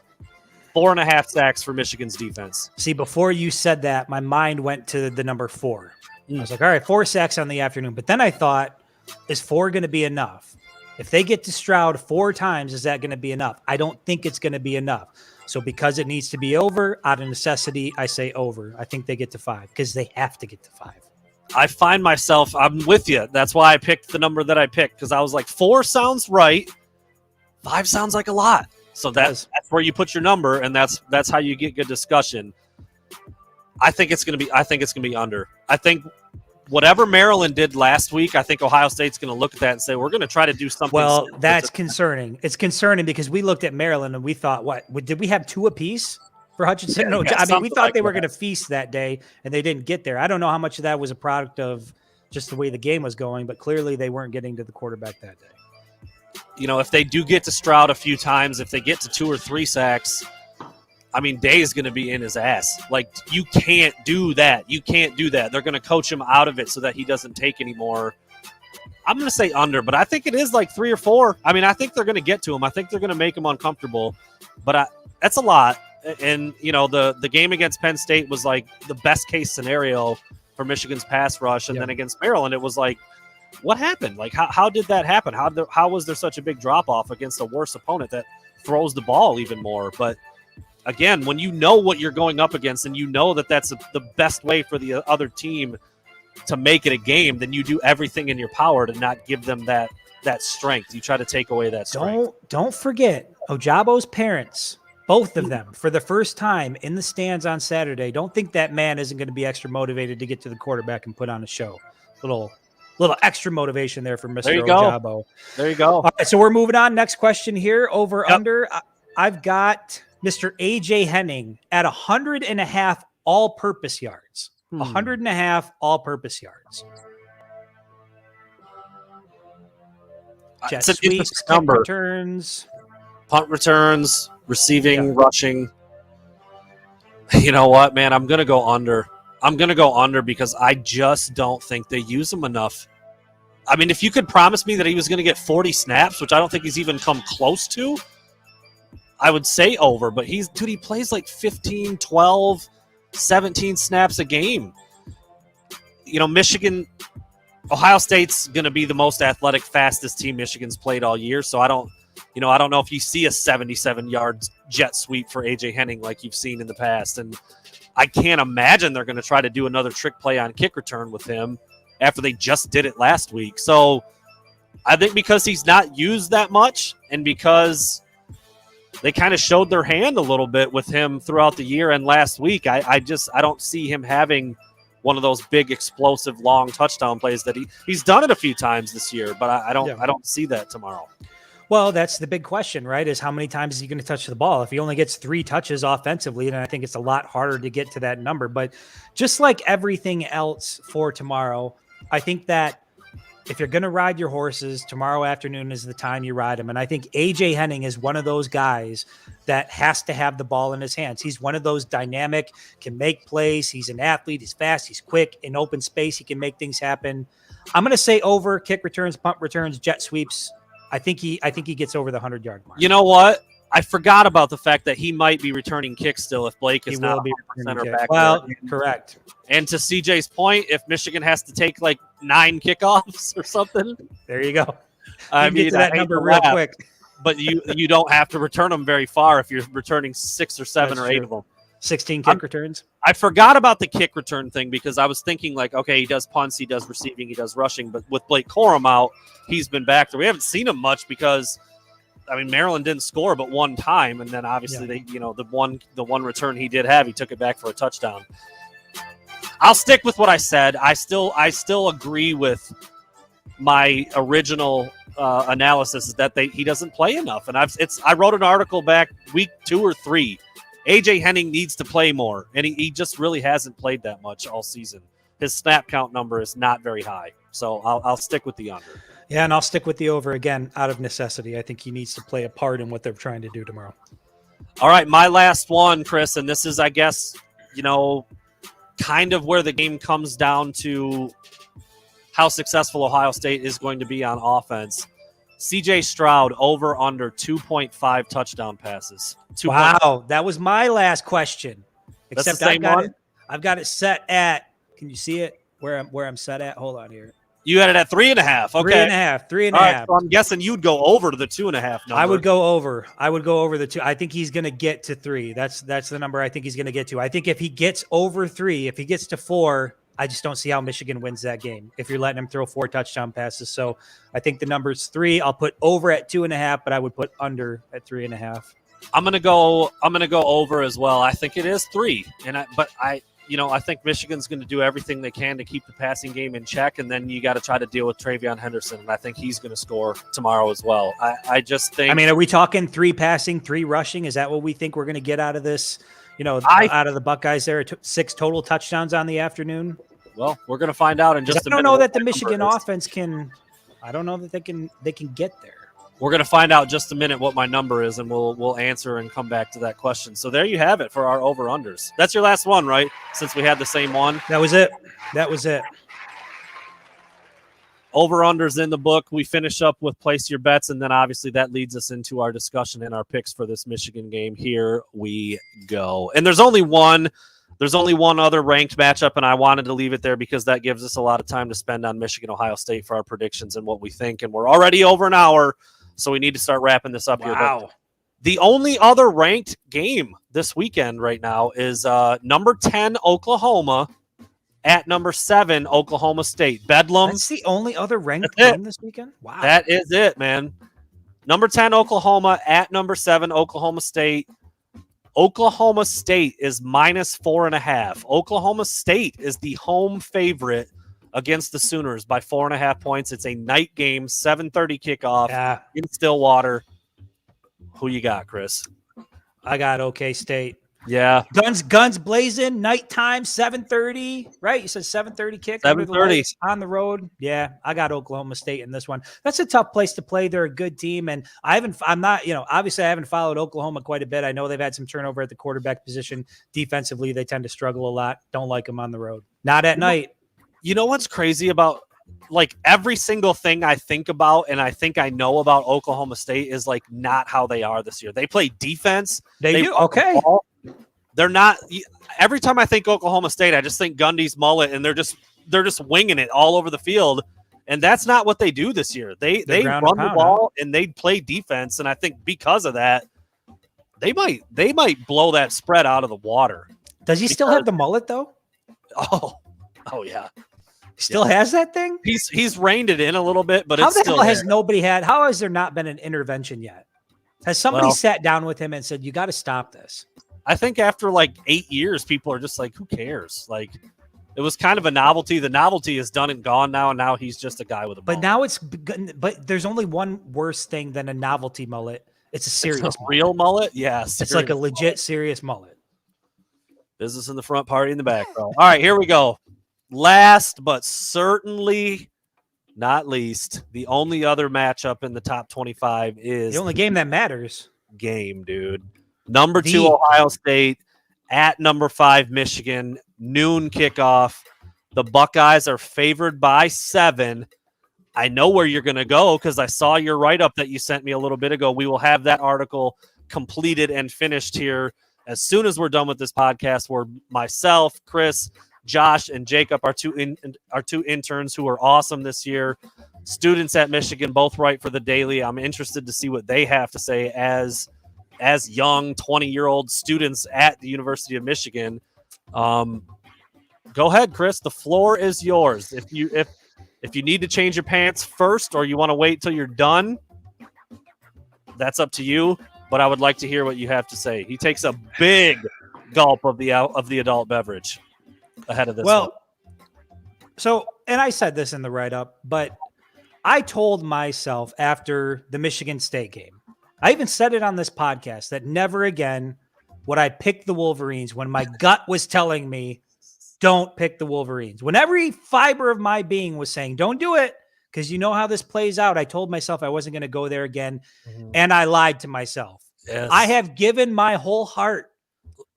4.5 sacks for Michigan's defense. See, before you said that, my mind went to the number 4. I was like, all right, 4 sacks on the afternoon. But then I thought, is 4 going to be enough? If they get to Stroud 4 times, is that going to be enough? I don't think it's going to be enough. So because it needs to be over, out of necessity, I say over. I think they get to 5 because they have to get to 5. I find myself, I'm with you. That's why I picked the number that I picked, because I was like, 4 sounds right. 5 sounds like a lot. So that's where you put your number, and that's how you get good discussion. I think it's going to be under. I think whatever Maryland did last week, I think Ohio State's going to look at that and say, we're going to try to do something. Well, that's concerning. It's concerning because we looked at Maryland and we thought, did we have 2 apiece for Hutchinson? Yeah, No, yeah, I mean, we thought like they were going to feast that day and they didn't get there. I don't know how much of that was a product of just the way the game was going, but clearly they weren't getting to the quarterback that day. You know, if they do get to Stroud a few times, if they get to 2 or 3 sacks, I mean, Day is going to be in his ass. Like, you can't do that. You can't do that. They're going to coach him out of it so that he doesn't take anymore. I'm going to say under, but I think it is like 3 or 4. I mean, I think they're going to get to him. I think they're going to make him uncomfortable, but that's a lot. And, you know, the game against Penn State was like the best case scenario for Michigan's pass rush. And then against Maryland, it was like, what happened? Like, how did that happen? How was there such a big drop off against a worse opponent that throws the ball even more? But again, when you know what you're going up against and you know that that's the best way for the other team to make it a game, then you do everything in your power to not give them that strength. You try to take away that strength. Don't forget Ojabo's parents, both of them, for the first time in the stands on Saturday. Don't think that man isn't going to be extra motivated to get to the quarterback and put on a show. Little extra motivation there for Mr. Ojabo. There you go. All right, so we're moving on. Next question here. Over under. I've got Mr. AJ Henning at 100.5 all-purpose yards. 100.5 all-purpose yards. Jet It's an sweeps, interesting kick number. returns. Punt returns, receiving, rushing. You know what, man? I'm going to go under. I'm going to go under because I just don't think they use him enough. I mean, if you could promise me that he was going to get 40 snaps, which I don't think he's even come close to, I would say over. But he plays like 15, 12, 17 snaps a game. You know, Ohio State's going to be the most athletic, fastest team Michigan's played all year. So I don't know if you see a 77-yard jet sweep for AJ Henning like you've seen in the past. And I can't imagine they're going to try to do another trick play on kick return with him after they just did it last week. So I think because he's not used that much and because they kind of showed their hand a little bit with him throughout the year and last week, I don't see him having one of those big explosive long touchdown plays that he's done it a few times this year, but I don't see that tomorrow. Well, that's the big question, right? Is how many times is he going to touch the ball? If he only gets 3 touches offensively, then I think it's a lot harder to get to that number. But just like everything else for tomorrow, I think that if you're going to ride your horses, tomorrow afternoon is the time you ride them. And I think AJ Henning is one of those guys that has to have the ball in his hands. He's one of those dynamic, can make plays. He's an athlete. He's fast. He's quick. In open space, he can make things happen. I'm going to say over kick returns, punt returns, jet sweeps. I think he gets over the 100-yard mark. You know what? I forgot about the fact that he might be returning kicks still if Blake is not center back. Well, correct. And to CJ's point, if Michigan has to take like 9 kickoffs or something, there you go. I mean, get to that number real quick. But you don't have to return them very far if you're returning 6 or 7 or 8 of them. 16 kick returns. I forgot about the kick return thing because I was thinking like, okay, he does punts, he does receiving, he does rushing, but with Blake Corum out, he's been back there. We haven't seen him much because, I mean, Maryland didn't score but one time, and then obviously they, the one return he did have, he took it back for a touchdown. I'll stick with what I said. I still agree with my original analysis is that he doesn't play enough, and I wrote an article back week 2 or 3. AJ Henning needs to play more, and he just really hasn't played that much all season. His snap count number is not very high, so I'll stick with the under. Yeah, and I'll stick with the over again out of necessity. I think he needs to play a part in what they're trying to do tomorrow. All right, my last one, Chris, and this is, I guess, kind of where the game comes down to how successful Ohio State is going to be on offense. CJ Stroud over under 2.5 touchdown passes. Wow, that was my last question. That's Except the same one? I've got it set at. Can you see it? Where I'm set at? Hold on here. You had it at 3.5. Okay, 3.5. All right, so I'm guessing you'd go over to the 2.5 number. I would go over the 2. I think he's going to get to 3. That's the number I think he's going to get to. I think if he gets over 3, if he gets to 4, I just don't see how Michigan wins that game if you're letting them throw 4 touchdown passes. So I think the number's 3. I'll put over at 2.5, but I would put under at 3.5. I'm gonna go over as well. I think it is 3, but I think Michigan's going to do everything they can to keep the passing game in check, and then you got to try to deal with Travion Henderson, and I think he's going to score tomorrow as well. I just think. I mean, are we talking 3 passing, 3 rushing? Is that what we think we're going to get out of this? Out of the Buckeyes, there 6 total touchdowns on the afternoon. Well, we're going to find out in just a minute. I don't know that the Michigan offense can. I don't know that they can get there. We're going to find out just a minute what my number is, and we'll answer and come back to that question. So there you have it for our over-unders. That's your last one, right? Since we had the same one. That was it. Over-unders in the book. We finish up with place your bets, and then obviously that leads us into our discussion and our picks for this Michigan game. Here we go. And there's only one other ranked matchup, and I wanted to leave it there because that gives us a lot of time to spend on Michigan, Ohio State for our predictions and what we think. And we're already over an hour, so we need to start wrapping this up here. But the only other ranked game this weekend right now is number 10 Oklahoma at number 7 Oklahoma State. Bedlam. That's the only other ranked game this weekend? Wow. That is it, man. Number 10 Oklahoma at number 7 Oklahoma State. Oklahoma State is -4.5. Oklahoma State is the home favorite against the Sooners by 4.5 points. It's a night game, 7:30 kickoff in Stillwater. Who you got, Chris? I got OK State. Yeah. Guns blazing, nighttime, 7:30, right? You said 7:30 kick. 7:30 on the road. Yeah, I got Oklahoma State in this one. That's a tough place to play. They're a good team, and obviously I haven't followed Oklahoma quite a bit. I know they've had some turnover at the quarterback position. Defensively, they tend to struggle a lot. Don't like them on the road. Not at night. You know what's crazy about like every single thing I think about and I think I know about Oklahoma State is like not how they are this year. They play defense. They do. Okay. They're not. Every time I think Oklahoma State, I just think Gundy's mullet, and they're just winging it all over the field, and that's not what they do this year. They run the ball and they play defense, and I think because of that, they might blow that spread out of the water. Does he still have the mullet though? Oh yeah. Still has that thing? He's reined it in a little bit, but how it's the still hell has there. nobody had? How has there not been an intervention yet? Has somebody sat down with him and said, "You got to stop this"? I think after like 8 years, people are just like, who cares? Like, it was kind of a novelty. The novelty is done and gone now, and now he's just a guy with a mullet. But there's only one worse thing than a novelty mullet. It's a serious real mullet. Yes, it's like a legit serious mullet. Business in the front, party in the back, bro. All right, here we go. Last but certainly not least, the only other matchup in the top 25 is the only game that matters. Dude. Number 2, Ohio State at number 5, Michigan. Noon kickoff. The Buckeyes are favored by 7. I know where you're going to go because I saw your write-up that you sent me a little bit ago. We will have that article completed and finished here as soon as we're done with this podcast, where myself, Chris, Josh, and Jacob are two interns who are awesome this year. Students at Michigan, both write for the Daily. I'm interested to see what they have to say as young 20-year-old students at the University of Michigan. Go ahead, Chris. The floor is yours. If you need to change your pants first or you want to wait till you're done, that's up to you. But I would like to hear what you have to say. He takes a big gulp of the adult beverage ahead of this. Well, and I said this in the write-up, but I told myself after the Michigan State game, I even said it on this podcast, that never again would I pick the Wolverines when my gut was telling me, don't pick the Wolverines. When every fiber of my being was saying, don't do it, because you know how this plays out. I told myself I wasn't going to go there again, and I lied to myself. Yes. I have given my whole heart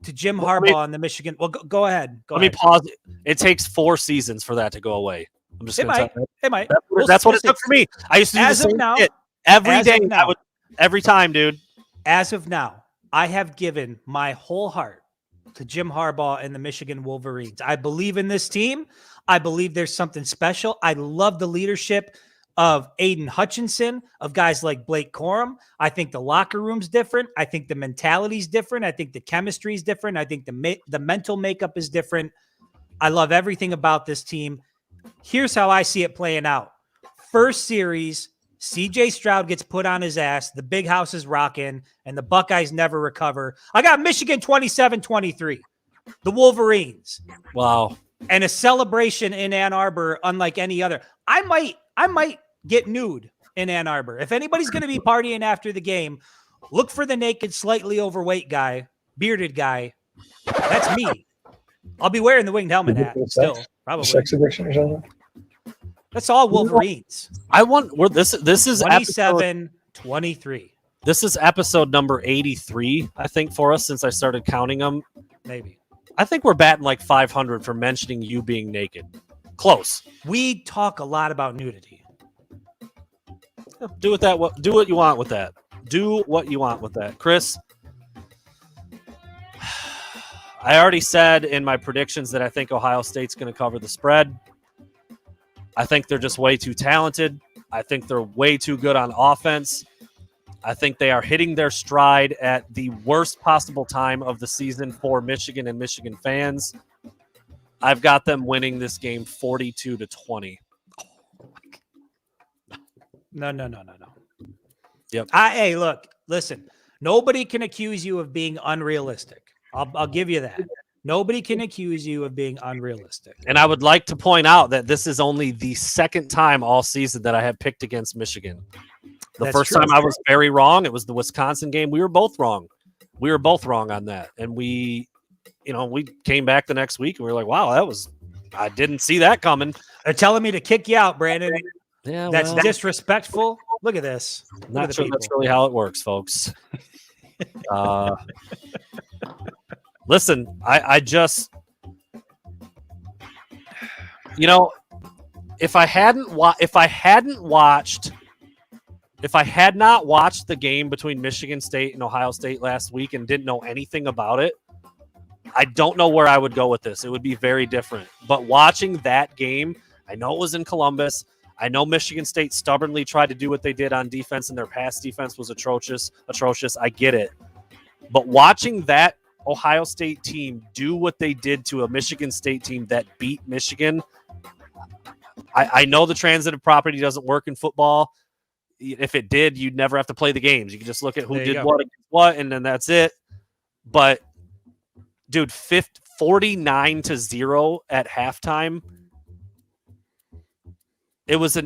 to Jim Harbaugh and the Michigan. Well, go ahead. Let me pause. It takes 4 seasons for that to go away. I'm just going to tell you. It might. That's what it took for me. I used to do the same shit every day. Every time, dude. As of now, I have given my whole heart to Jim Harbaugh and the Michigan Wolverines. I believe in this team. I believe there's something special. I love the leadership of Aiden Hutchinson, of guys like Blake Corum. I think the locker room's different. I think the mentality's different. I think the chemistry's different. I think the mental makeup is different. I love everything about this team. Here's how I see it playing out. First series, CJ Stroud gets put on his ass. The big house is rocking, and the Buckeyes never recover. I got Michigan 27-23. The Wolverines. Wow. And a celebration in Ann Arbor unlike any other. I might get nude in Ann Arbor. If anybody's going to be partying after the game, look for the naked, slightly overweight guy, bearded guy. That's me. I'll be wearing the winged helmet hat still, probably. Sex addiction or something? That's all Wolverines. This is 27-23. This is episode number 83, I think, for us since I started counting them. Maybe. I think we're batting like 500 for mentioning you being naked. Close. We talk a lot about nudity. Do what you want with that. Do what you want with that. Chris, I already said in my predictions that I think Ohio State's going to cover the spread. I think they're just way too talented. I think they're way too good on offense. I think they are hitting their stride at the worst possible time of the season for Michigan and Michigan fans. I've got them winning this game 42-20. No. Yep. Hey, look, listen. Nobody can accuse you of being unrealistic. I'll give you that. Nobody can accuse you of being unrealistic. And I would like to point out that this is only the second time all season that I have picked against Michigan. The first time I was very wrong. It was the Wisconsin game. We were both wrong. We were both wrong on that. And we came back the next week and we were like, wow, I didn't see that coming. They're telling me to kick you out, Brandon. Yeah, that's disrespectful. Look at this. Not sure that's really how it works, folks. Listen, I just, if I had not watched the game between Michigan State and Ohio State last week and didn't know anything about it, I don't know where I would go with this. It would be very different. But watching that game, I know it was in Columbus. I know Michigan State stubbornly tried to do what they did on defense, and their pass defense was atrocious. I get it. But watching that Ohio State team do what they did to a Michigan State team that beat Michigan, I know the transitive property doesn't work in football. If it did, you'd never have to play the games. You can just look at who did what, and then that's it. But, dude, 49-0 at halftime. It was a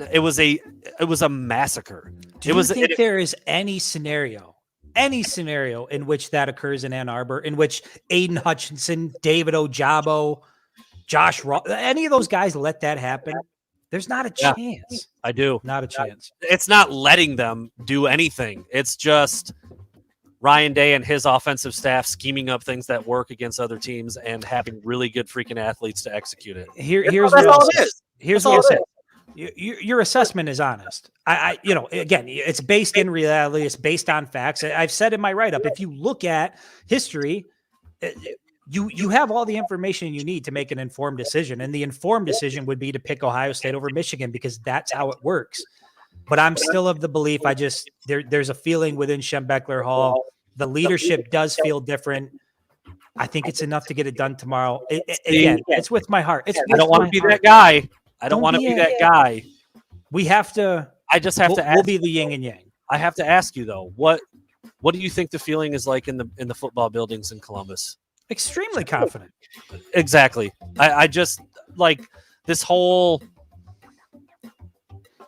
massacre. Do you think there is any scenario in which that occurs in Ann Arbor, in which Aiden Hutchinson, David Ojabo, Josh Ross, any of those guys let that happen? There's not a chance. I do. Not a chance. It's not letting them do anything. It's just Ryan Day and his offensive staff scheming up things that work against other teams and having really good freaking athletes to execute it. Here's what I'll say. Here's what I'll say. Your assessment is honest. Again, it's based in reality. It's based on facts. I've said in my write-up, if you look at history, you have all the information you need to make an informed decision. And the informed decision would be to pick Ohio State over Michigan because that's how it works. But I'm still of the belief there's a feeling within Schembechler Hall. The leadership does feel different. I think it's enough to get it done tomorrow. It's with my heart. I don't want to be that guy. I don't want to be that guy. We have to. I just have to ask. We'll be the yin and yang. I have to ask you though, what do you think the feeling is like in the football buildings in Columbus? Extremely confident. Exactly. I just like this whole.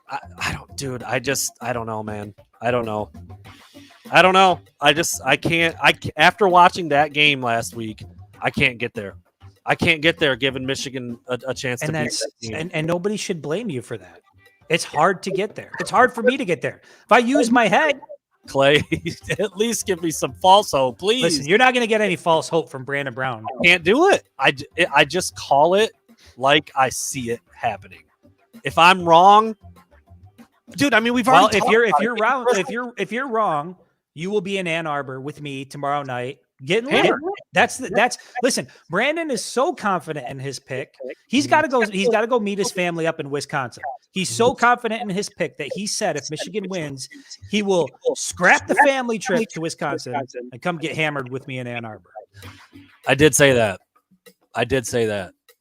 I don't know, man. I don't know. I can't. After watching that game last week, I can't get there. I can't get there giving Michigan a chance to beat that team. And nobody should blame you for that. It's hard to get there. It's hard for me to get there. If I use my head. Clay, at least give me some false hope, please. Listen, you're not going to get any false hope from Brandon Brown. I can't do it. I just call it like I see it happening. If I'm wrong, dude, I mean, we've already. If you're wrong, you will be in Ann Arbor with me tomorrow night. Getting hammered. Listen, Brandon is so confident in his pick. He's got to go meet his family up in Wisconsin. He's so confident in his pick that he said if Michigan wins, he will scrap the family trip to Wisconsin and come get hammered with me in Ann Arbor. I did say that.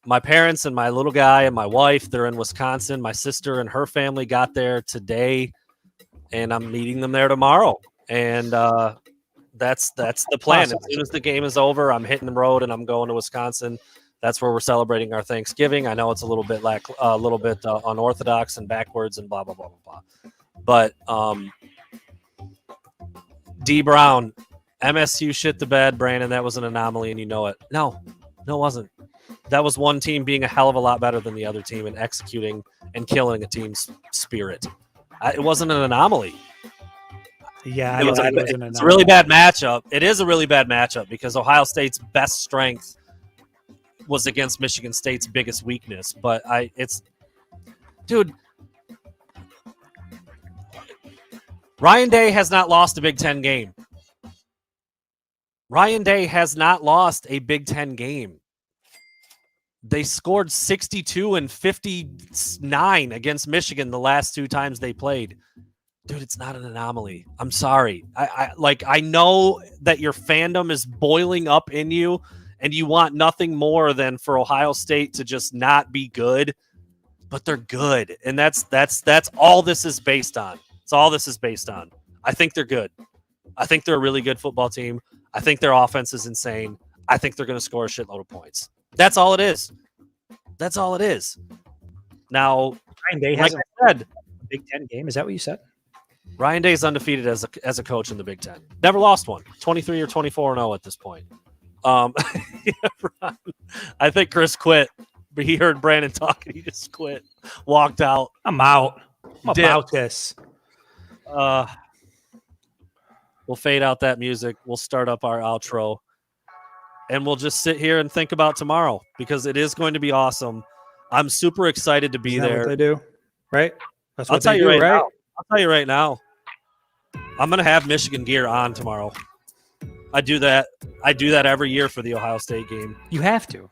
my parents and my little guy and my wife, they're in Wisconsin. My sister and her family got there today, and I'm meeting them there tomorrow. And that's the plan. Awesome. As soon as the game is over, I'm hitting the road and I'm going to Wisconsin. That's where we're celebrating our Thanksgiving. I know it's a little bit unorthodox and backwards and blah blah blah blah blah. But D Brown, MSU shit the bed, Brandon. That was an anomaly, and you know it. No, it wasn't. That was one team being a hell of a lot better than the other team and executing and killing a team's spirit. It wasn't an anomaly. Yeah, It's a really bad matchup. It is a really bad matchup because Ohio State's best strength was against Michigan State's biggest weakness. But dude, Ryan Day has not lost a Big Ten game. Ryan Day has not lost a Big Ten game. They scored 62 and 59 against Michigan the last 2 times they played. Dude, it's not an anomaly. I'm sorry. I know that your fandom is boiling up in you and you want nothing more than for Ohio State to just not be good, but they're good. And that's all this is based on. It's all this is based on. I think they're good. I think they're a really good football team. I think their offense is insane. I think they're going to score a shitload of points. That's all it is. That's all it is. Now, Ryan Day like has I said, a Big Ten game. Is that what you said? Ryan Day is undefeated as a coach in the Big Ten. Never lost one. 23 or 24-0 at this point. I think Chris quit. But he heard Brandon talking. He just quit. Walked out. I'm out. I'm about this. We'll fade out that music. We'll start up our outro. And we'll just sit here and think about tomorrow because it is going to be awesome. I'm super excited to be there. What they do, right? That's what I'll tell they you do, right right? now. I'll tell you right now. I'm going to have Michigan gear on tomorrow. I do that every year for the Ohio State game. You have to.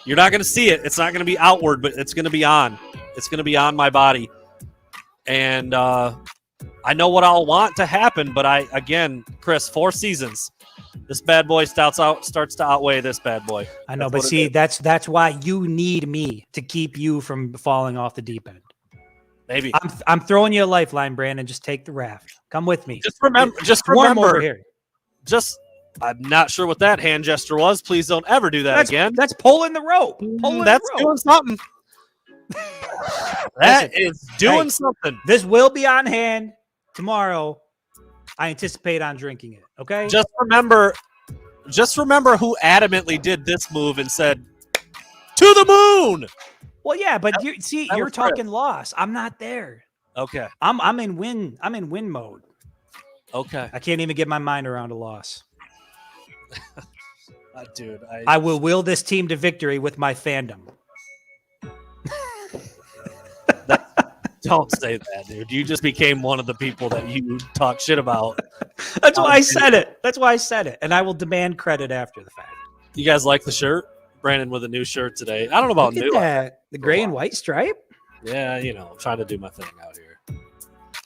You're not going to see it. It's not going to be outward, but it's going to be on. It's going to be on my body. And I know what I'll want to happen, but Chris, 4 seasons. This bad boy starts to outweigh this bad boy. I know, but see, that's why you need me to keep you from falling off the deep end. Maybe I'm throwing you a lifeline, Brandon. Just take the raft. Come with me. Just remember. Over here. I'm not sure what that hand gesture was. Please don't ever do that again. That's pulling the rope. Doing something. That is doing something. This will be on hand tomorrow. I anticipate on drinking it. Okay. Just remember who adamantly did this move and said, "To the moon." Well, yeah, but you're talking loss. I'm not there. Okay. I'm in win. I'm in win mode. Okay. I can't even get my mind around a loss. Dude, I will will this team to victory with my fandom. Don't say that, dude. You just became one of the people that you talk shit about. That's why I said it. That's why I said it. And I will demand credit after the fact. You guys like the shirt? Brandon with a new shirt today. I don't know about Look new. at that. The gray and white stripe? Yeah, I'm trying to do my thing out here.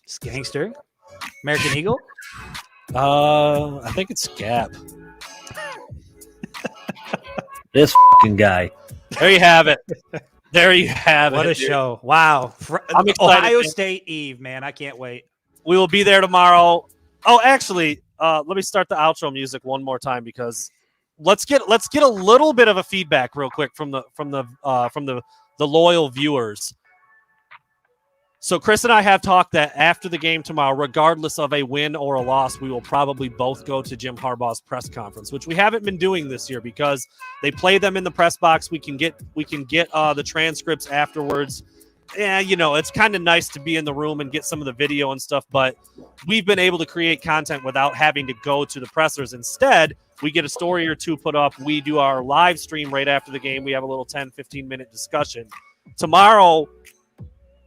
It's gangster. American Eagle? I think it's Gap. This fucking guy. There you have it. There you have What it. a show. Wow. I'm excited, Ohio man. State Eve, man. I can't wait. We will be there tomorrow. Oh, actually, let me start the outro music one more time because let's get a little bit of a feedback real quick from the loyal viewers. So Chris and I have talked that after the game tomorrow, regardless of a win or a loss, we will probably both go to Jim Harbaugh's press conference, which we haven't been doing this year because they play them in the press box. We can get the transcripts afterwards. Yeah, it's kind of nice to be in the room and get some of the video and stuff, but we've been able to create content without having to go to the pressers. Instead, we get a story or two put up. We do our live stream right after the game. We have a little 10, 15-minute discussion. Tomorrow,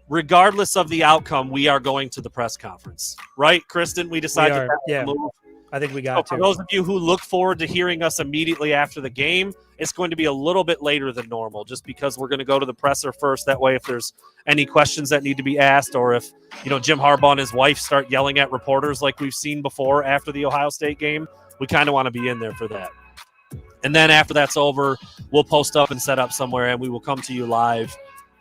regardless of the outcome, we are going to the press conference. Right, Kristen? We decided to move. I think we got to. For those of you who look forward to hearing us immediately after the game, it's going to be a little bit later than normal just because we're going to go to the presser first. That way, if there's any questions that need to be asked or if, Jim Harbaugh and his wife start yelling at reporters like we've seen before after the Ohio State game, we kind of want to be in there for that. And then after that's over, we'll post up and set up somewhere, and we will come to you live,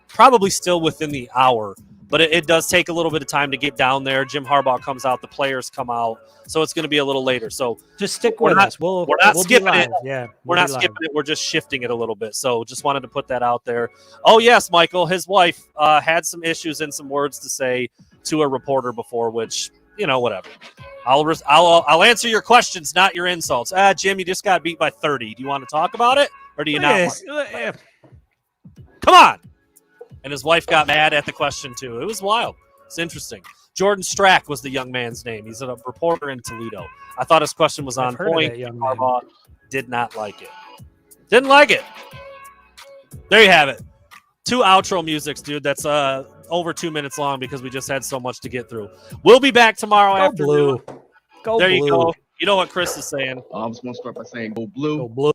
probably still within the hour. But it does take a little bit of time to get down there. Jim Harbaugh comes out, the players come out, so it's going to be a little later. So just stick with us. We're not skipping it. Yeah, we're not skipping it. We're just shifting it a little bit. So just wanted to put that out there. Oh yes, Michael, his wife had some issues and some words to say to a reporter before, which whatever. I'll answer your questions, not your insults. Jim, you just got beat by 30. Do you want to talk about it, or do you not? Come on. And his wife got mad at the question, too. It was wild. It's interesting. Jordan Strack was the young man's name. He's a reporter in Toledo. I thought his question was on point. Harbaugh did not like it. Didn't like it. There you have it. 2 outro musics, dude. That's over 2 minutes long because we just had so much to get through. We'll be back tomorrow afternoon. Blue. Go there blue. You go. You know what Chris is saying. I'm just going to start by saying go blue. Go blue.